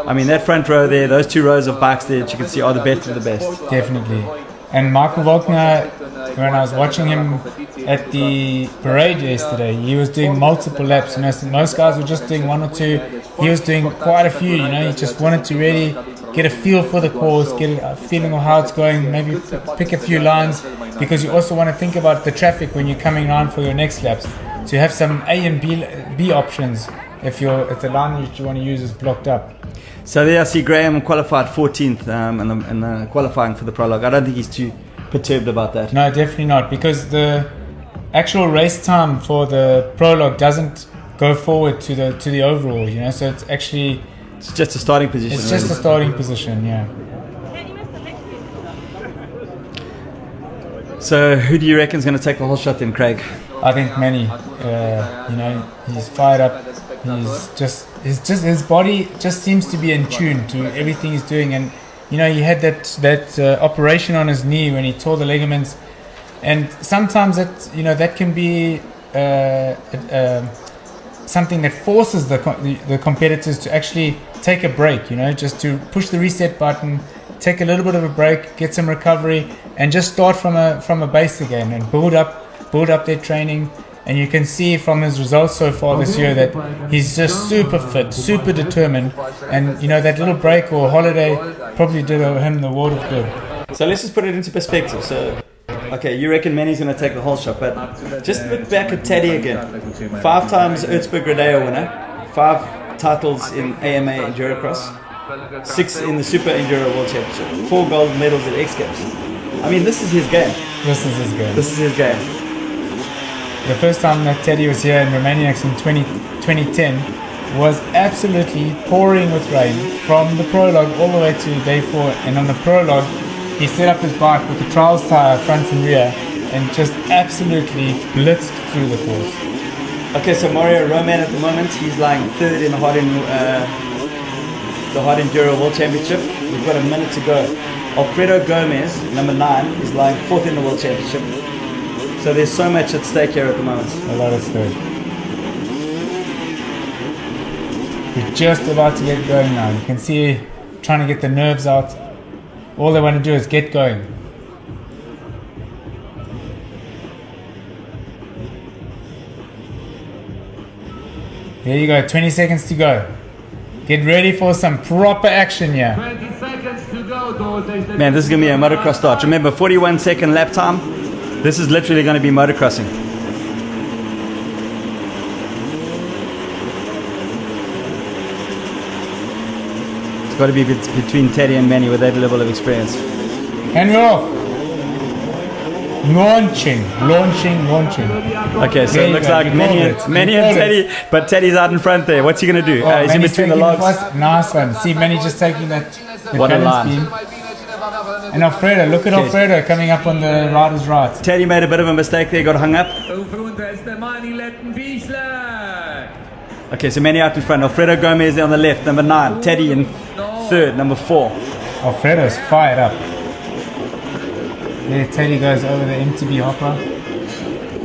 I mean, that front row there, those 2 rows of bikes there that you can see are the best of the best. Definitely. And Michael Wagner, when I was watching him at the parade yesterday, he was doing multiple laps. You know, so most guys were just doing 1 or 2. He was doing quite a few. You know, he just wanted to really get a feel for the course, get a feeling of how it's going, maybe pick a few lines, because you also want to think about the traffic when you're coming around for your next laps. So you have some A and B options if the line that you want to use is blocked up. So there I see Graham qualified 14th in the qualifying for the prologue. I don't think he's too perturbed about that. No, definitely not, because the actual race time for the prologue doesn't go forward to the overall, you know, so it's actually... It's just a starting position. It's just a starting position, yeah. So who do you reckon is going to take the whole shot then, Craig? I think Manny, you know, he's fired up. His body just seems to be in tune to everything he's doing. And, you know, he had that operation on his knee when he tore the ligaments. And sometimes that can be something that forces the competitors to actually take a break, you know, just to push the reset button, take a little bit of a break, get some recovery, and just start from a base again and build up their training. And you can see from his results so far this year that he's just super fit, super determined, and you know, that little break or holiday probably did him the world of good. So let's just put it into perspective. So, okay, you reckon Manny's going to take the whole shot, but just look back at Teddy again. 5 times Erzberg Rodeo winner, 5 titles in AMA Endurocross, 6 in the Super Enduro World Championship, 4 gold medals at X Games. I mean, this is his game. This is his game. This is his game. The first time that Teddy was here in Romaniacs in 2010 was absolutely pouring with rain from the prologue all the way to day 4. And on the prologue, he set up his bike with the trials tire front and rear and just absolutely blitzed through the course. Okay, so Mario Roman at the moment, he's lying 3rd in the Hard Enduro World Championship. We've got a minute to go. Alfredo Gomez, number 9, is lying 4th in the World Championship. So there's so much at stake here at the moment. A lot at stake. We're just about to get going now. You can see trying to get the nerves out. All they want to do is get going. There you go, 20 seconds to go. Get ready for some proper action here. 20 seconds to go. Man, this is going to be a motocross start. Remember, 41-second lap time. This is literally going to be motocrossing. It's got to be between Teddy and Manny with that level of experience. And we're off. Launching. Okay, so it looks like Manny and Teddy, but Teddy's out in front there. What's he going to do? He's in between the logs. Nice one. See, Manny just taking that What a line. beam. And Alfredo, look at Alfredo coming up on the rider's right. Teddy made a bit of a mistake there, got hung up. Okay, so Manny out in front. Alfredo Gomez there on the left, number 9. Teddy in 3rd, number 4. Alfredo's fired up. There, Teddy goes over the MTB hopper.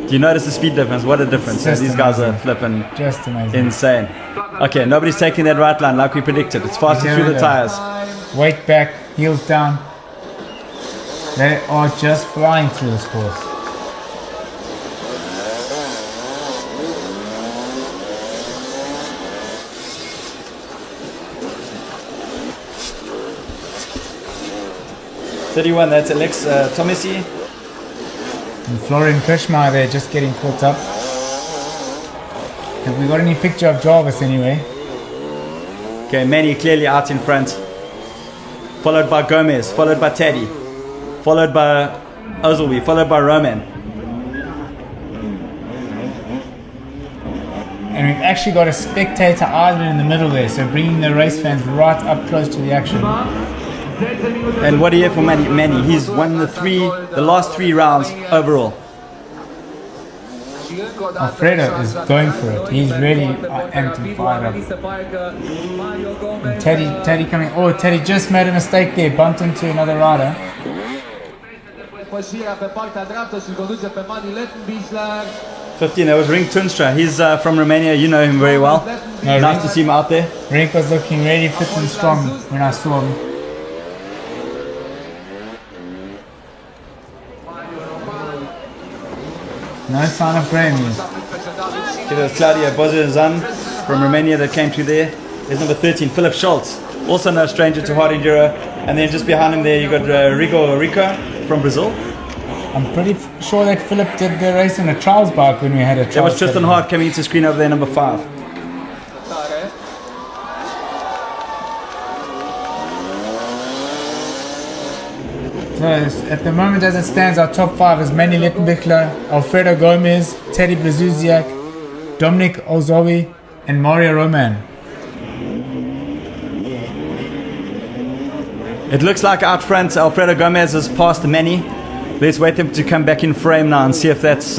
Do you notice the speed difference? What a difference. Just These guys are amazing. flipping Just amazing. insane. Okay, nobody's taking that right line like we predicted. It's faster through the tires. Weight back, heels down. They are just flying through this course. .31, that's Alex Tomasi. And Florian Kirschmeier there just getting caught up. Have we got any picture of Jarvis anyway? Okay, Manny clearly out in front. Followed by Gomez, followed by Teddy, followed by Ozilby, followed by Roman. And we've actually got a spectator island in the middle there, so bringing the race fans right up close to the action. And what do you have for Manny? He's won the last 3 rounds overall. Alfredo is going for it. He's really amped and fired up. And Teddy coming. Oh, Teddy just made a mistake there. Bumped into another rider. Depășirea pe partea dreaptă și conduce pe Mani Lettenbichler. 15, that was Rink Tunstra. He's from Romania. You know him very well. Nice to see him out there. Rink was looking really fit and strong when I saw him. No sign of Graham yet. Okay, there's Claudia Bozizan from Romania that came through there. There's number 13, Philip Schultz, also no stranger to hard enduro. And then just behind him there, you got Rico from Brazil. I'm pretty sure that Philip did the race on a trials bike when we had a trials. That was Tristan Hart coming into screen over there, number 5. So at the moment as it stands, our top 5 is Manny Lettenbichler, Alfredo Gomez, Teddy Brazuziak, Dominic Olzowi, and Mario Roman. It looks like out front, Alfredo Gomez has passed Manny. Let's wait him to come back in frame now and see if that's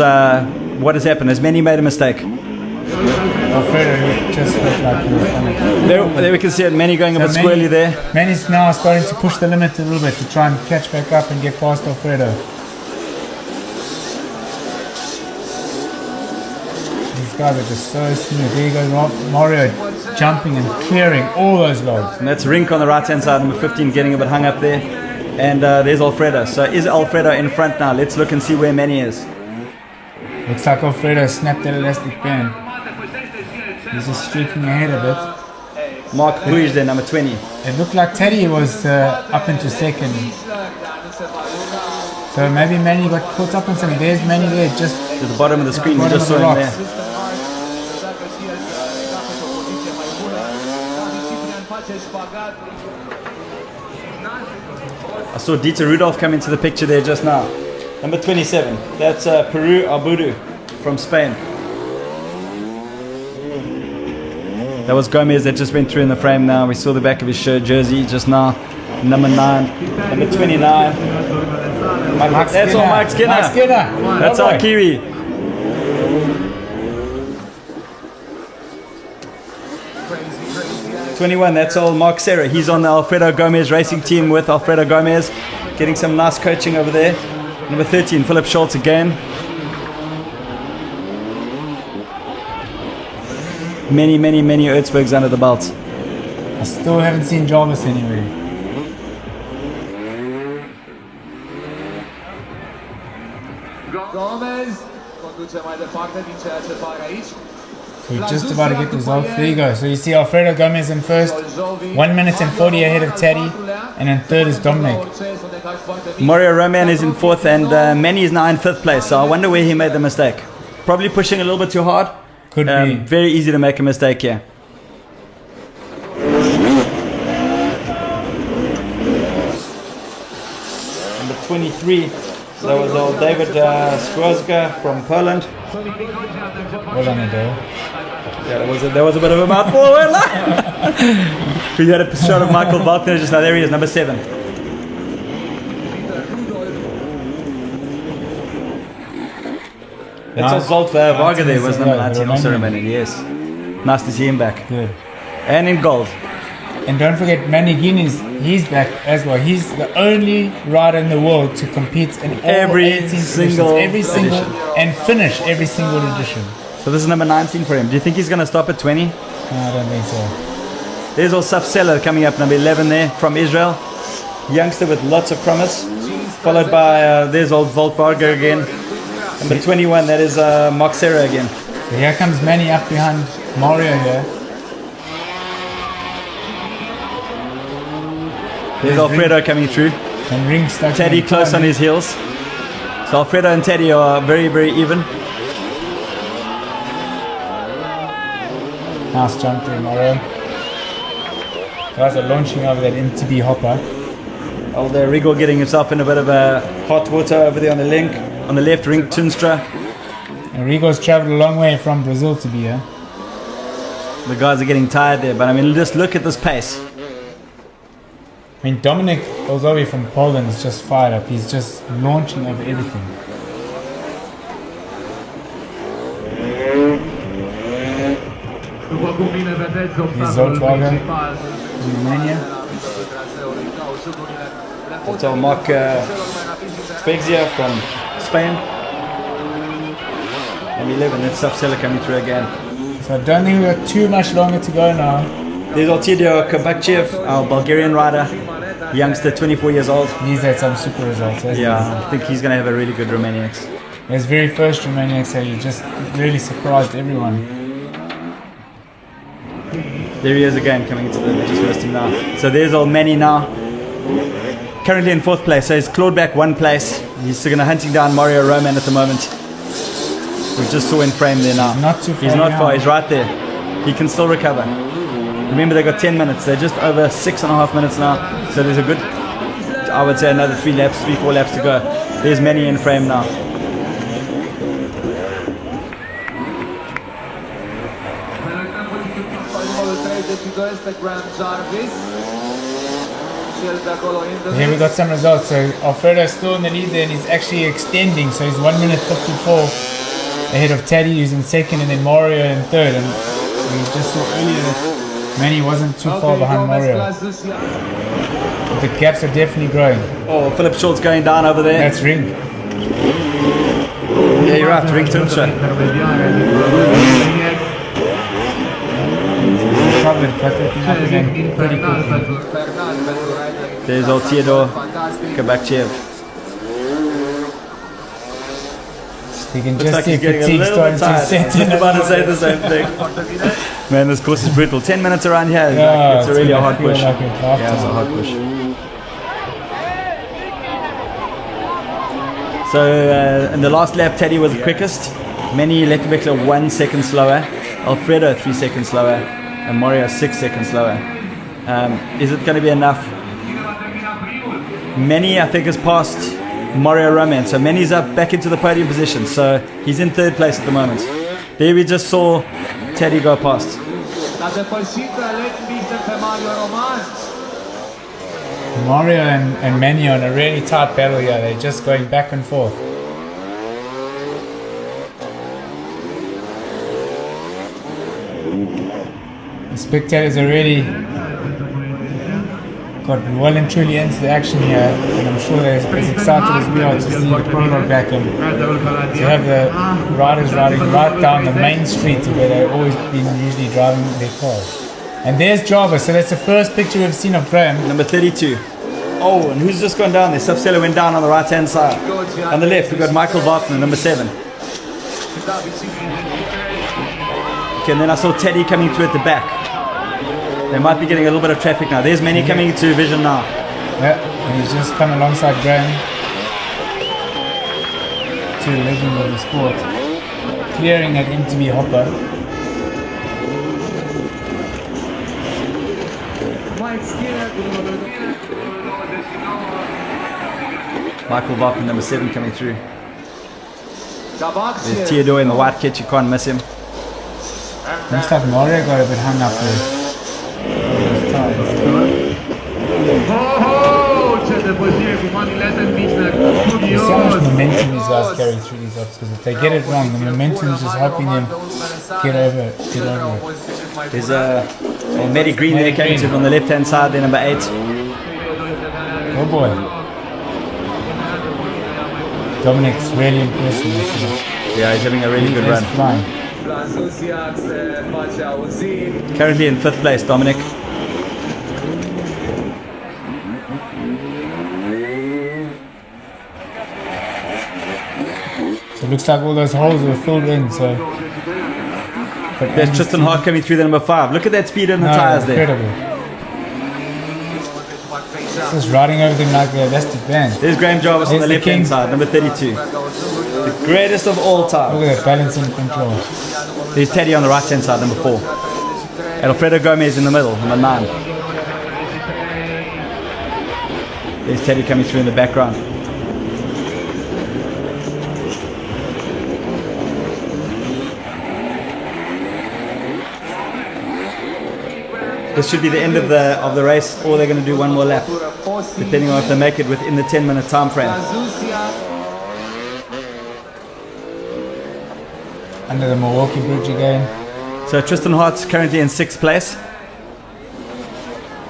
what has happened. Has Manny made a mistake? Alfredo just looked like he was on it. There we can see it, Manny going a bit squirrely there. Manny's now starting to push the limit a little bit to try and catch back up and get past Alfredo. These guys are just so smooth. There you go, Mario jumping and clearing all those logs. And that's Rink on the right hand side, number 15 getting a bit hung up there. And there's Alfredo. So is Alfredo in front now? Let's look and see where Manny is. Looks like Alfredo snapped that elastic band. He's just streaking ahead a bit. Mark Puig there, number 20. It looked like Teddy was up into second. So maybe Manny got caught up on something. There's Manny there, just to the bottom of the screen. We just saw him there. I saw Dieter Rudolph come into the picture there just now. Number 27. That's Peru Abudu from Spain. That was Gomez that just went through in the frame now. We saw the back of his shirt jersey just now. Number 9. Number 29. That's all Mike Skinner. Mike Skinner. That's our Kiwi. '21, that's all Mark Serra. He's on the Alfredo Gomez racing team with Alfredo Gomez. Getting some nice coaching over there. Number 13, Philip Schultz again. Many Erzbergs under the belt. I still haven't seen Jarvis anywhere. Gomez conduce mai departe din ceea ce pare aici. We're just about to get results. There you go. So you see Alfredo Gomez in first, 1 minute and 40 ahead of Teddy, and in third is Dominic. Mario Roman is in fourth, and Manny is now in fifth place. So I wonder where he made the mistake. Probably pushing a little bit too hard. Could be. Very easy to make a mistake here. Number 23. So that was old David Skrzka from Poland. Well done, Adele. Yeah, that was a bit of a mouthful. We had a shot of Michael Wagner just now. There he is, number 7. That's nice. Zolt Varga there was number 19, also Romanian. Yes. Nice to see him back. Good. And in gold. And don't forget, Manny Guinness, he's back as well. He's the only rider in the world to compete in all every single edition. And finish every single edition. So this is number 19 for him. Do you think he's going to stop at 20? No, I don't think so. There's Osaf Seller coming up, number 11 there from Israel. Youngster with lots of promise. Followed by, there's old Volt Varga again. Number 21, that is Mark Serra again. So here comes Manny up behind Mario here. There's Alfredo coming through. And Ring stuck Teddy close on his heels. So Alfredo and Teddy are very even. Nice jump there, Mario. Guys are launching over that MTB hopper. Old Rigo getting himself in a bit of hot water over there on the link. On the left, Ring Tunstra. And Rigo's traveled a long way from Brazil to be here. The guys are getting tired there, but I mean, just look at this pace. I mean, Dominic Olzowi from Poland is just fired up. He's just launching over everything. Here's Volkswagen in Romania. So Mark Fegzia from Spain. Number 11, that's Safsela coming through again. So I don't think we've got too much longer to go now. There's Artidio Kabakchev, our Bulgarian rider, youngster, 24 years old. He's had some super results, hasn't he? Yeah, I think he's going to have a really good Romaniacs. His very first Romaniacs, so he just really surprised everyone. There he is again, coming into the just first team now. So there's old Manny now, currently in 4th place. So he's clawed back 1 place. He's still going to hunting down Mario Roman at the moment. We just saw in frame there now. Not too far. He's not far. He's right there. He can still recover. Remember, they got 10 minutes. They're just over 6.5 minutes now. So there's a good, I would say, another 3 laps, 3-4 laps to go. There's Manny in frame now. Here we got some results. So Alfredo's still in the lead there and he's actually extending. So he's 1 minute 54 ahead of Teddy, who's in 2nd, and then Mario in 3rd. And we just saw earlier that Manny wasn't too far behind Mario. But the gaps are definitely growing. Oh, Philip Schultz going down over there. That's Ring. Yeah, you're right, Ring Tuncha. There's old Theodore Kabakchev. You can Looks just like see he's getting a fatigue little starting bit to tired. set Just in. about to say the same thing. Man, this course is brutal. 10 minutes around here. Yeah, It's really a gonna hard feel push. like it Yeah, it's a after. hard push. So in the last lap, Teddy was the quickest. Manny Lekbeckler 1 second slower. Alfredo 3 seconds slower. And Mario 6 seconds slower. Is it going to be enough? Manny, I think, has passed Mario Roman. So Manny's up back into the podium position. So he's in 3rd place at the moment. There we just saw Teddy go past. Mario and Manny on a really tight battle here. They're just going back and forth. The spectators are really got well and truly into the action here, and I'm sure they're as excited as we are to see the prologue back and to have the riders riding right down the main streets where they've always been usually driving their cars. And there's Java, so that's the first picture we've seen of Graham. Number 32. Oh, and who's just gone down there? Safsela went down on the right-hand side. On the left, we've got Michael Wagner, number 7. Okay, and then I saw Teddy coming through at the back. They might be getting a little bit of traffic now. There's Manny coming into vision now. Yeah, and he's just come alongside Graham. Two legends of the sport. Clearing at MTB Hopper. Michael Wagner, number 7, coming through. There's Theodore in the white kit, you can't miss him. Looks like Mario got a bit hung up there. You see how much momentum these guys carry through these obstacles. If they get it wrong, the momentum is just helping them get over it. There's Matty Green there coming through on the left-hand side, there, number 8. Oh boy. Dominic's really impressive. Yeah, he's having a really good run. Flying. Currently in 5th place, Dominic. So it looks like all those holes were filled in, so... But There's Tristan Hart coming through the number 5. Look at that speed in the tyres there. Incredible. Just riding over them like the elastic band. There's Graham Jarvis on the There's the left-hand king. side, number 32. The greatest of all time. Look at that balancing control. There's Teddy on the right-hand side, number 4. And Alfredo Gomez in the middle, number 9. There's Teddy coming through in the background. This should be the end of the race, or they're going to do one more lap, depending on if they make it within the 10-minute time frame. Under the Milwaukee Bridge again. So Tristan Hart's currently in 6th place.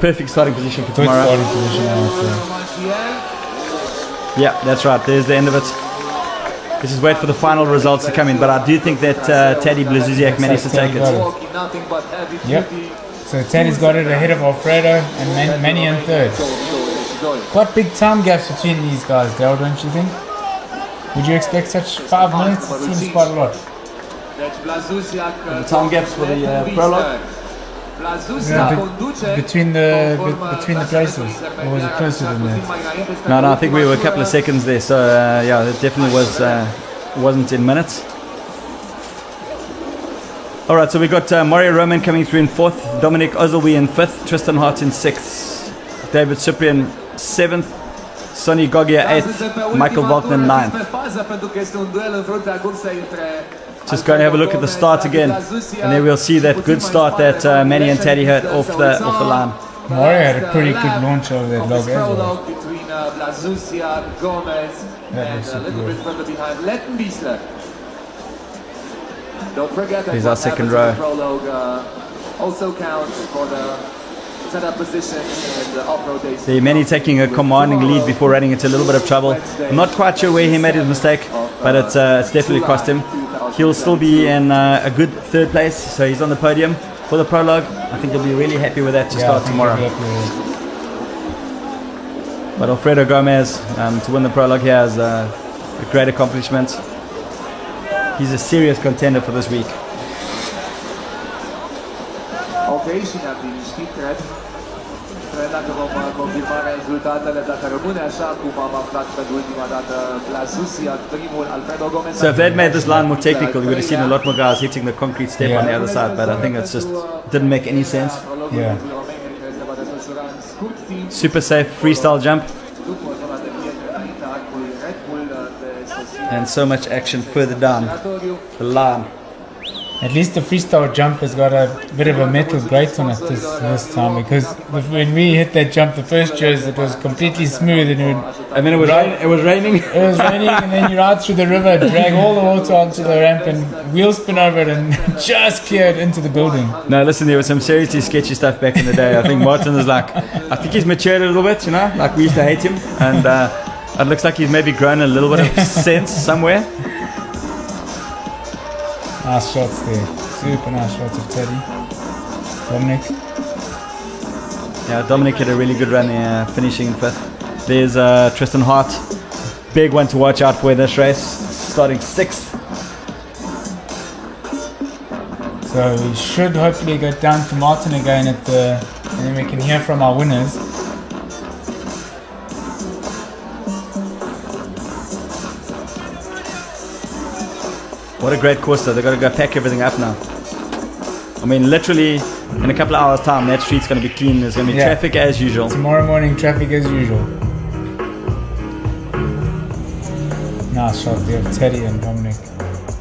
Perfect starting position for Good tomorrow. starting position, I would say. Yeah, that's right. There's the end of it. Let's just wait for the final results to come in. But I do think that Teddy Blazusiak managed to take it. Yep. So Teddy's got it ahead of Alfredo and Manny in 3rd. Quite big time gaps between these guys, Dale, don't you think? Would you expect such 5 minutes? It seems quite a lot. The time gaps for the prologue. Between the places, or was it closer than that? No, I think we were a couple of seconds there. So yeah, it definitely wasn't in minutes. All right, so we got Mario Roman coming through in 4th, Dominic Ozilby in 5th, Tristan Hart in 6th, David Cyprian 7th, Sonny Gogia 8th, Michael Walton 9th. Just going to have a look at the start again, and then we'll see that good start that Manny and Teddy had off the line. Mario had a pretty good launch over that log as well. That looks super good. Don't forget that Here's our second row. Prologue also counts for the setup position in the off-road days. The Manny taking a commanding lead before running into a little bit of trouble. I'm not quite sure where he made his mistake, but it's definitely cost him. He'll still be in a good 3rd place, so he's on the podium for the prologue. I think he'll be really happy with that to start tomorrow. But Alfredo Gomez to win the prologue here is a great accomplishment. He's a serious contender for this week. Ok, și ne-am liniștit, cred. Cred dacă vom confirma rezultatele, dacă rămâne așa cum am aflat pentru ultima dată Blazusiak, primul, Alfredo Gomez. So if they'd made this line more technical, you would have seen a lot more guys hitting the concrete step on the other side, but I think it's just didn't make any sense. Yeah. Super safe freestyle jump. And so much action further down the line. At least the freestyle jump has got a bit of a metal grate on it this time, because when we hit that jump the first years, it was completely smooth, and then it was raining. It was raining, and then you ride through the river, drag all the water onto the ramp, and wheel spin over it, and just cleared into the building. No, listen, there was some seriously sketchy stuff back in the day. I think Martin is like, I think he's matured a little bit, you know, like we used to hate him, and it looks like he's maybe grown a little bit of sense somewhere. Nice shots there. Super nice shots of Teddy. Dominic. Yeah, Dominic had a really good run there, finishing in 5th. There's Tristan Hart. Big one to watch out for in this race. Starting 6th. So we should hopefully go down to Martin again and then we can hear from our winners. What a great course though. They've got to go pack everything up now. I mean, literally in a couple of hours time that street's going to be clean. There's going to be traffic as usual. Tomorrow morning traffic as usual. Nice shot there of Teddy and Dominic.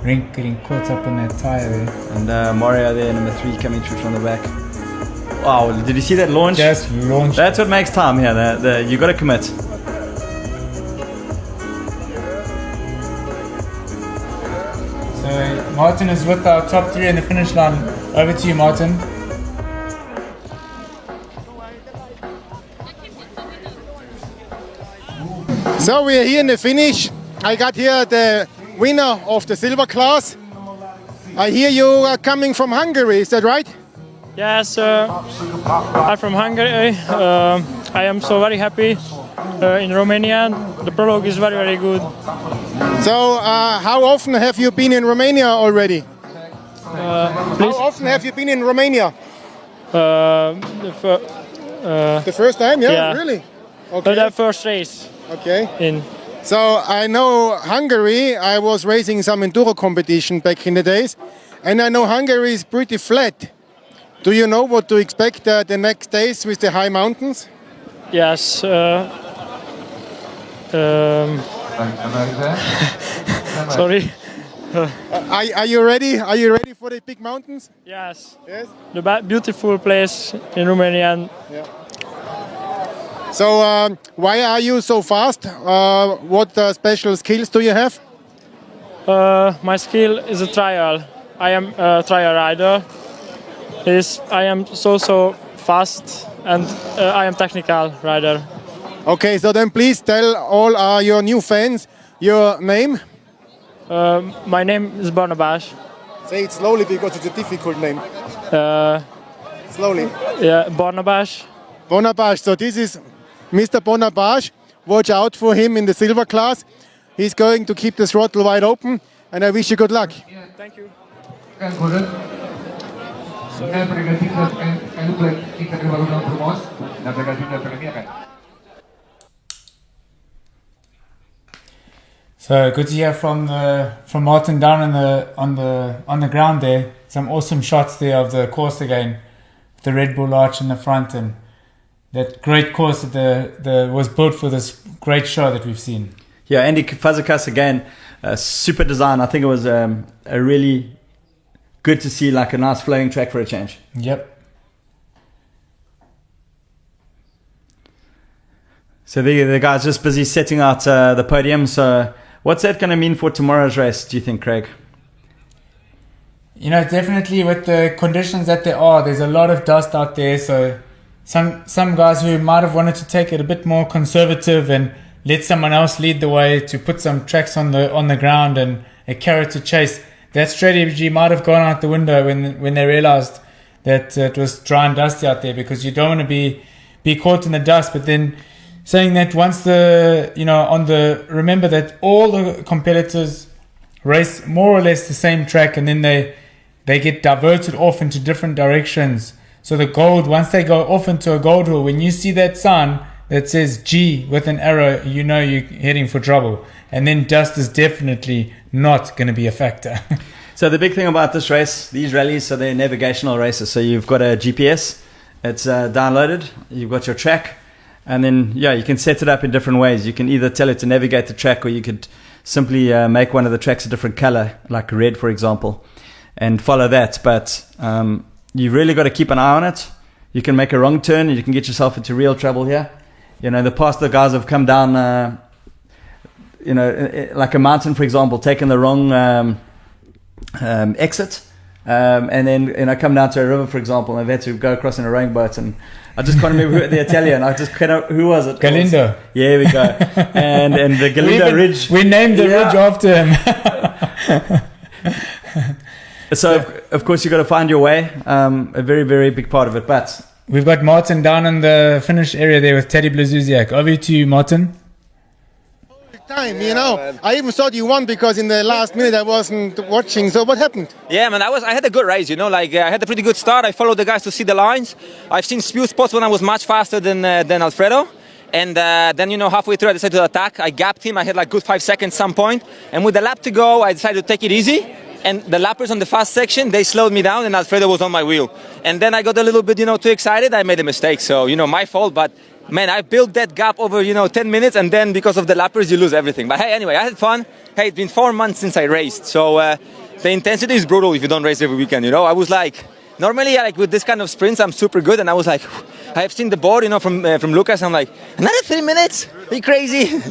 Rink getting caught up in that tyre there. And Mario there, number 3, coming through from the back. Wow, did you see that launch? Just launched. That's what makes time here. You got to commit. So Martin is with our top 3 in the finish line. Over to you, Martin. So we are here in the finish. I got here the winner of the silver class. I hear you are coming from Hungary, is that right? Yes, I'm from Hungary. I am so very happy in Romania. The prologue is very, very good. So how often have you been in Romania already? Please? How often have you been in Romania? The first time, yeah? Really? Okay. The first race. Okay. In. So I know Hungary. I was racing some enduro competition back in the days, and I know Hungary is pretty flat. Do you know what to expect the next days with the high mountains? Yes. Sorry. Are you ready? Are you ready for the big mountains? Yes. Yes. The beautiful place in Romania. Yeah. So why are you so fast? What special skills do you have? My skill is a trial. I am a trial rider. is I am so fast and I am technical rider. Okay, so then please tell all your new fans your name. My name is Barnabas. Say it slowly because it's a difficult name. Slowly. Yeah, Barnabas. Bonaparte. So this is Mr. Bonaparte. Watch out for him in the silver class. He's going to keep the throttle wide open, and I wish you good luck. Thank you. So good to hear from Martin down on the ground there. Some awesome shots there of the course again, the Red Bull arch in the front, and that great course that was built for this great show that we've seen. Yeah, Andy Fazekas again, super design. I think it was a really good to see, like a nice flowing track for a change. Yep. So the guy's just busy setting out the podium. So what's that going to mean for tomorrow's race, do you think, Craig? You know, definitely with the conditions that there are, there's a lot of dust out there. So some guys who might have wanted to take it a bit more conservative and let someone else lead the way to put some tracks on the ground and a carrot to chase, that strategy might have gone out the window when they realized that it was dry and dusty out there, because you don't want to be caught in the dust. But then saying that once remember that all the competitors race more or less the same track, and then they get diverted off into different directions. So the gold, once they go off into a gold hill, when you see that sign that says G with an arrow, you know you're heading for trouble. And then dust is definitely not going to be a factor. So the big thing about this race, these rallies, so they're navigational races. So you've got a GPS, it's downloaded, you've got your track, and then, you can set it up in different ways. You can either tell it to navigate the track, or you could simply make one of the tracks a different color, like red, for example, and follow that. But you've really got to keep an eye on it. You can make a wrong turn and you can get yourself into real trouble here. You know, in the past, the guys have come down, like a mountain, for example, taken the wrong exit, and then come down to a river, for example, and they've had to go across in a rowing boat. And I just can't remember the Italian. Who was it? Galindo. Yeah, we go. And the Galindo Ridge. We named the ridge after him. So of course you got to find your way. A very, very big part of it. But we've got Martin down in the finish area there with Teddy Blazuziak. Over to you, Martin. Time, I even thought you won because in the last minute I wasn't watching. So what happened? Yeah, man, I had a good race, I had a pretty good start. I followed the guys to see the lines. I've seen Sibiu spots when I was much faster than Alfredo. And then, halfway through I decided to attack. I gapped him. I had like good 5 seconds some point. And with the lap to go, I decided to take it easy. And the lappers on the fast section, they slowed me down, and Alfredo was on my wheel. And then I got a little bit, too excited. I made a mistake. So, my fault. But man, I built that gap over, 10 minutes, and then because of the lappers, you lose everything. But hey, anyway, I had fun. Hey, it's been 4 months since I raced. So the intensity is brutal if you don't race every weekend, I was like, normally, with this kind of sprints, I'm super good. And I was like, I have seen the board, from Lucas. I'm like, another 3 minutes? Are you crazy?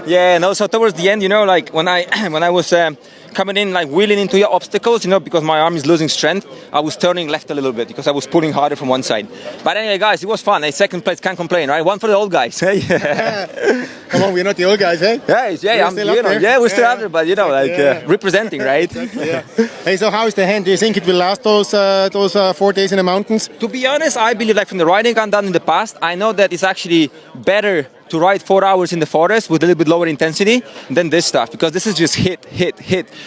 Yeah, no, so towards the end, when I was coming in, wheeling into your obstacles, because my arm is losing strength, I was turning left a little bit because I was pulling harder from one side. But anyway, guys, it was fun. Second place, can't complain, right? One for the old guys. Hey? Come on, we're not the old guys, eh? We're still out there, but representing, right? Exactly, yeah. Hey, so how is the hand? Do you think it will last those 4 days in the mountains? To be honest, I believe, from the riding I've done in the past, I know that it's actually better to ride 4 hours in the forest with a little bit lower intensity than this stuff, because this is just hit.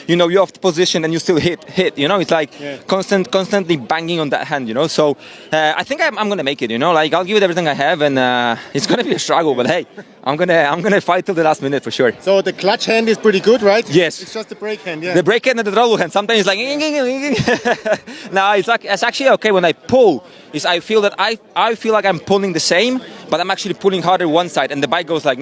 You're off the position and you still hit. It's like constantly banging on that hand. So I think I'm gonna make it. I'll give it everything I have, and it's gonna be a struggle. But hey, I'm gonna fight till the last minute for sure. So the clutch hand is pretty good, right? Yes. It's just the brake hand. Yeah. The brake hand and the throttle hand. Sometimes it's like. No, it's actually okay when I pull. I feel that I feel like I'm pulling the same, but I'm actually pulling harder one side, and the bike goes like.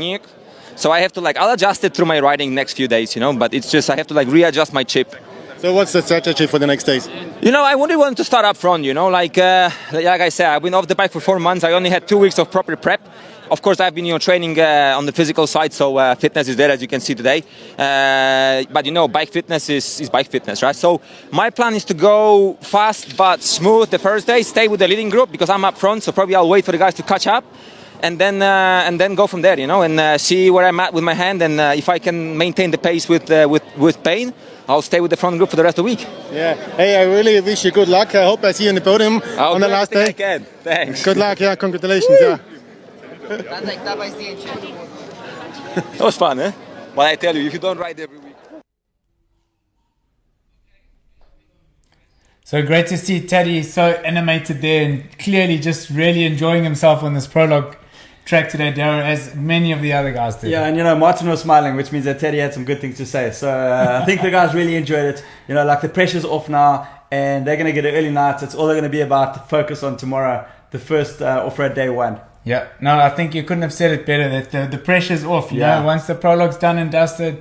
So I have to I'll adjust it through my riding next few days, but it's just I have to readjust my chip. So what's the strategy for the next days? I really want to start up front, like I said, I've been off the bike for 4 months. I only had 2 weeks of proper prep. Of course, I've been training on the physical side, so fitness is there, as you can see today. But bike fitness is bike fitness, right? So my plan is to go fast but smooth the first day, stay with the leading group because I'm up front, so probably I'll wait for the guys to catch up. And then go from there, and see where I'm at with my hand, and if I can maintain the pace with pain, I'll stay with the front group for the rest of the week. Yeah. Hey, I really wish you good luck. I hope I see you on the podium on the last day. I can. Thanks. Good luck. Yeah. Congratulations. Yeah. That was fun, eh? But I tell you, if you don't ride every week. So great to see Teddy so animated there and clearly just really enjoying himself on this prologue track today, Darrow, as many of the other guys did. Yeah, and Martin was smiling, which means that Teddy had some good things to say. So I think the guys really enjoyed it. The pressure's off now, and they're going to get an early night. It's all they're going to be about to focus on tomorrow, the first off-road day one. Yeah, no, I think you couldn't have said it better, that the pressure's off. You know, once the prologue's done and dusted,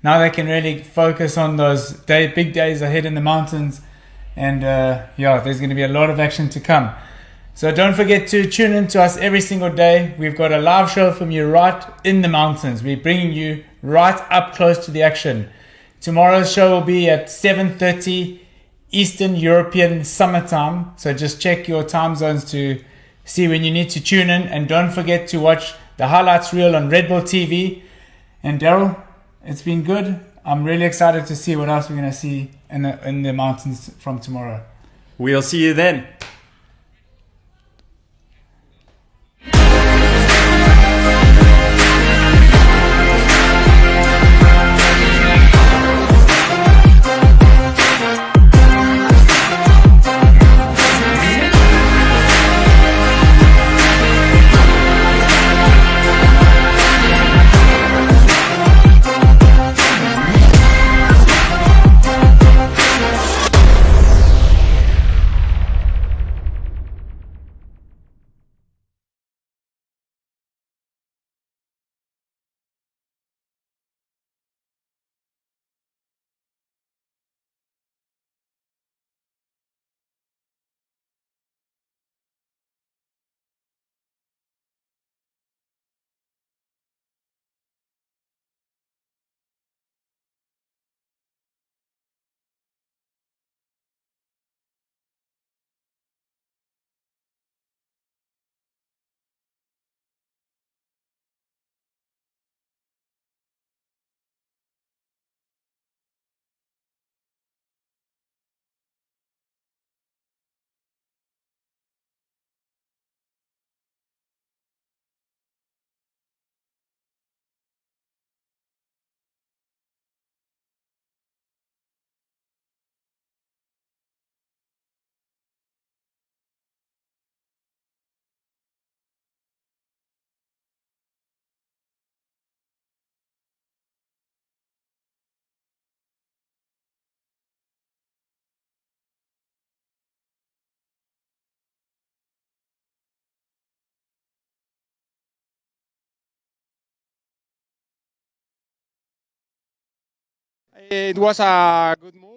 now they can really focus on those big days ahead in the mountains. And there's going to be a lot of action to come. So don't forget to tune in to us every single day. We've got a live show from you right in the mountains. We're bringing you right up close to the action. Tomorrow's show will be at 7:30 Eastern European summertime. So just check your time zones to see when you need to tune in. And don't forget to watch the highlights reel on Red Bull TV. And Darryl, it's been good. I'm really excited to see what else we're going to see in the mountains from tomorrow. We'll see you then. It was a good move.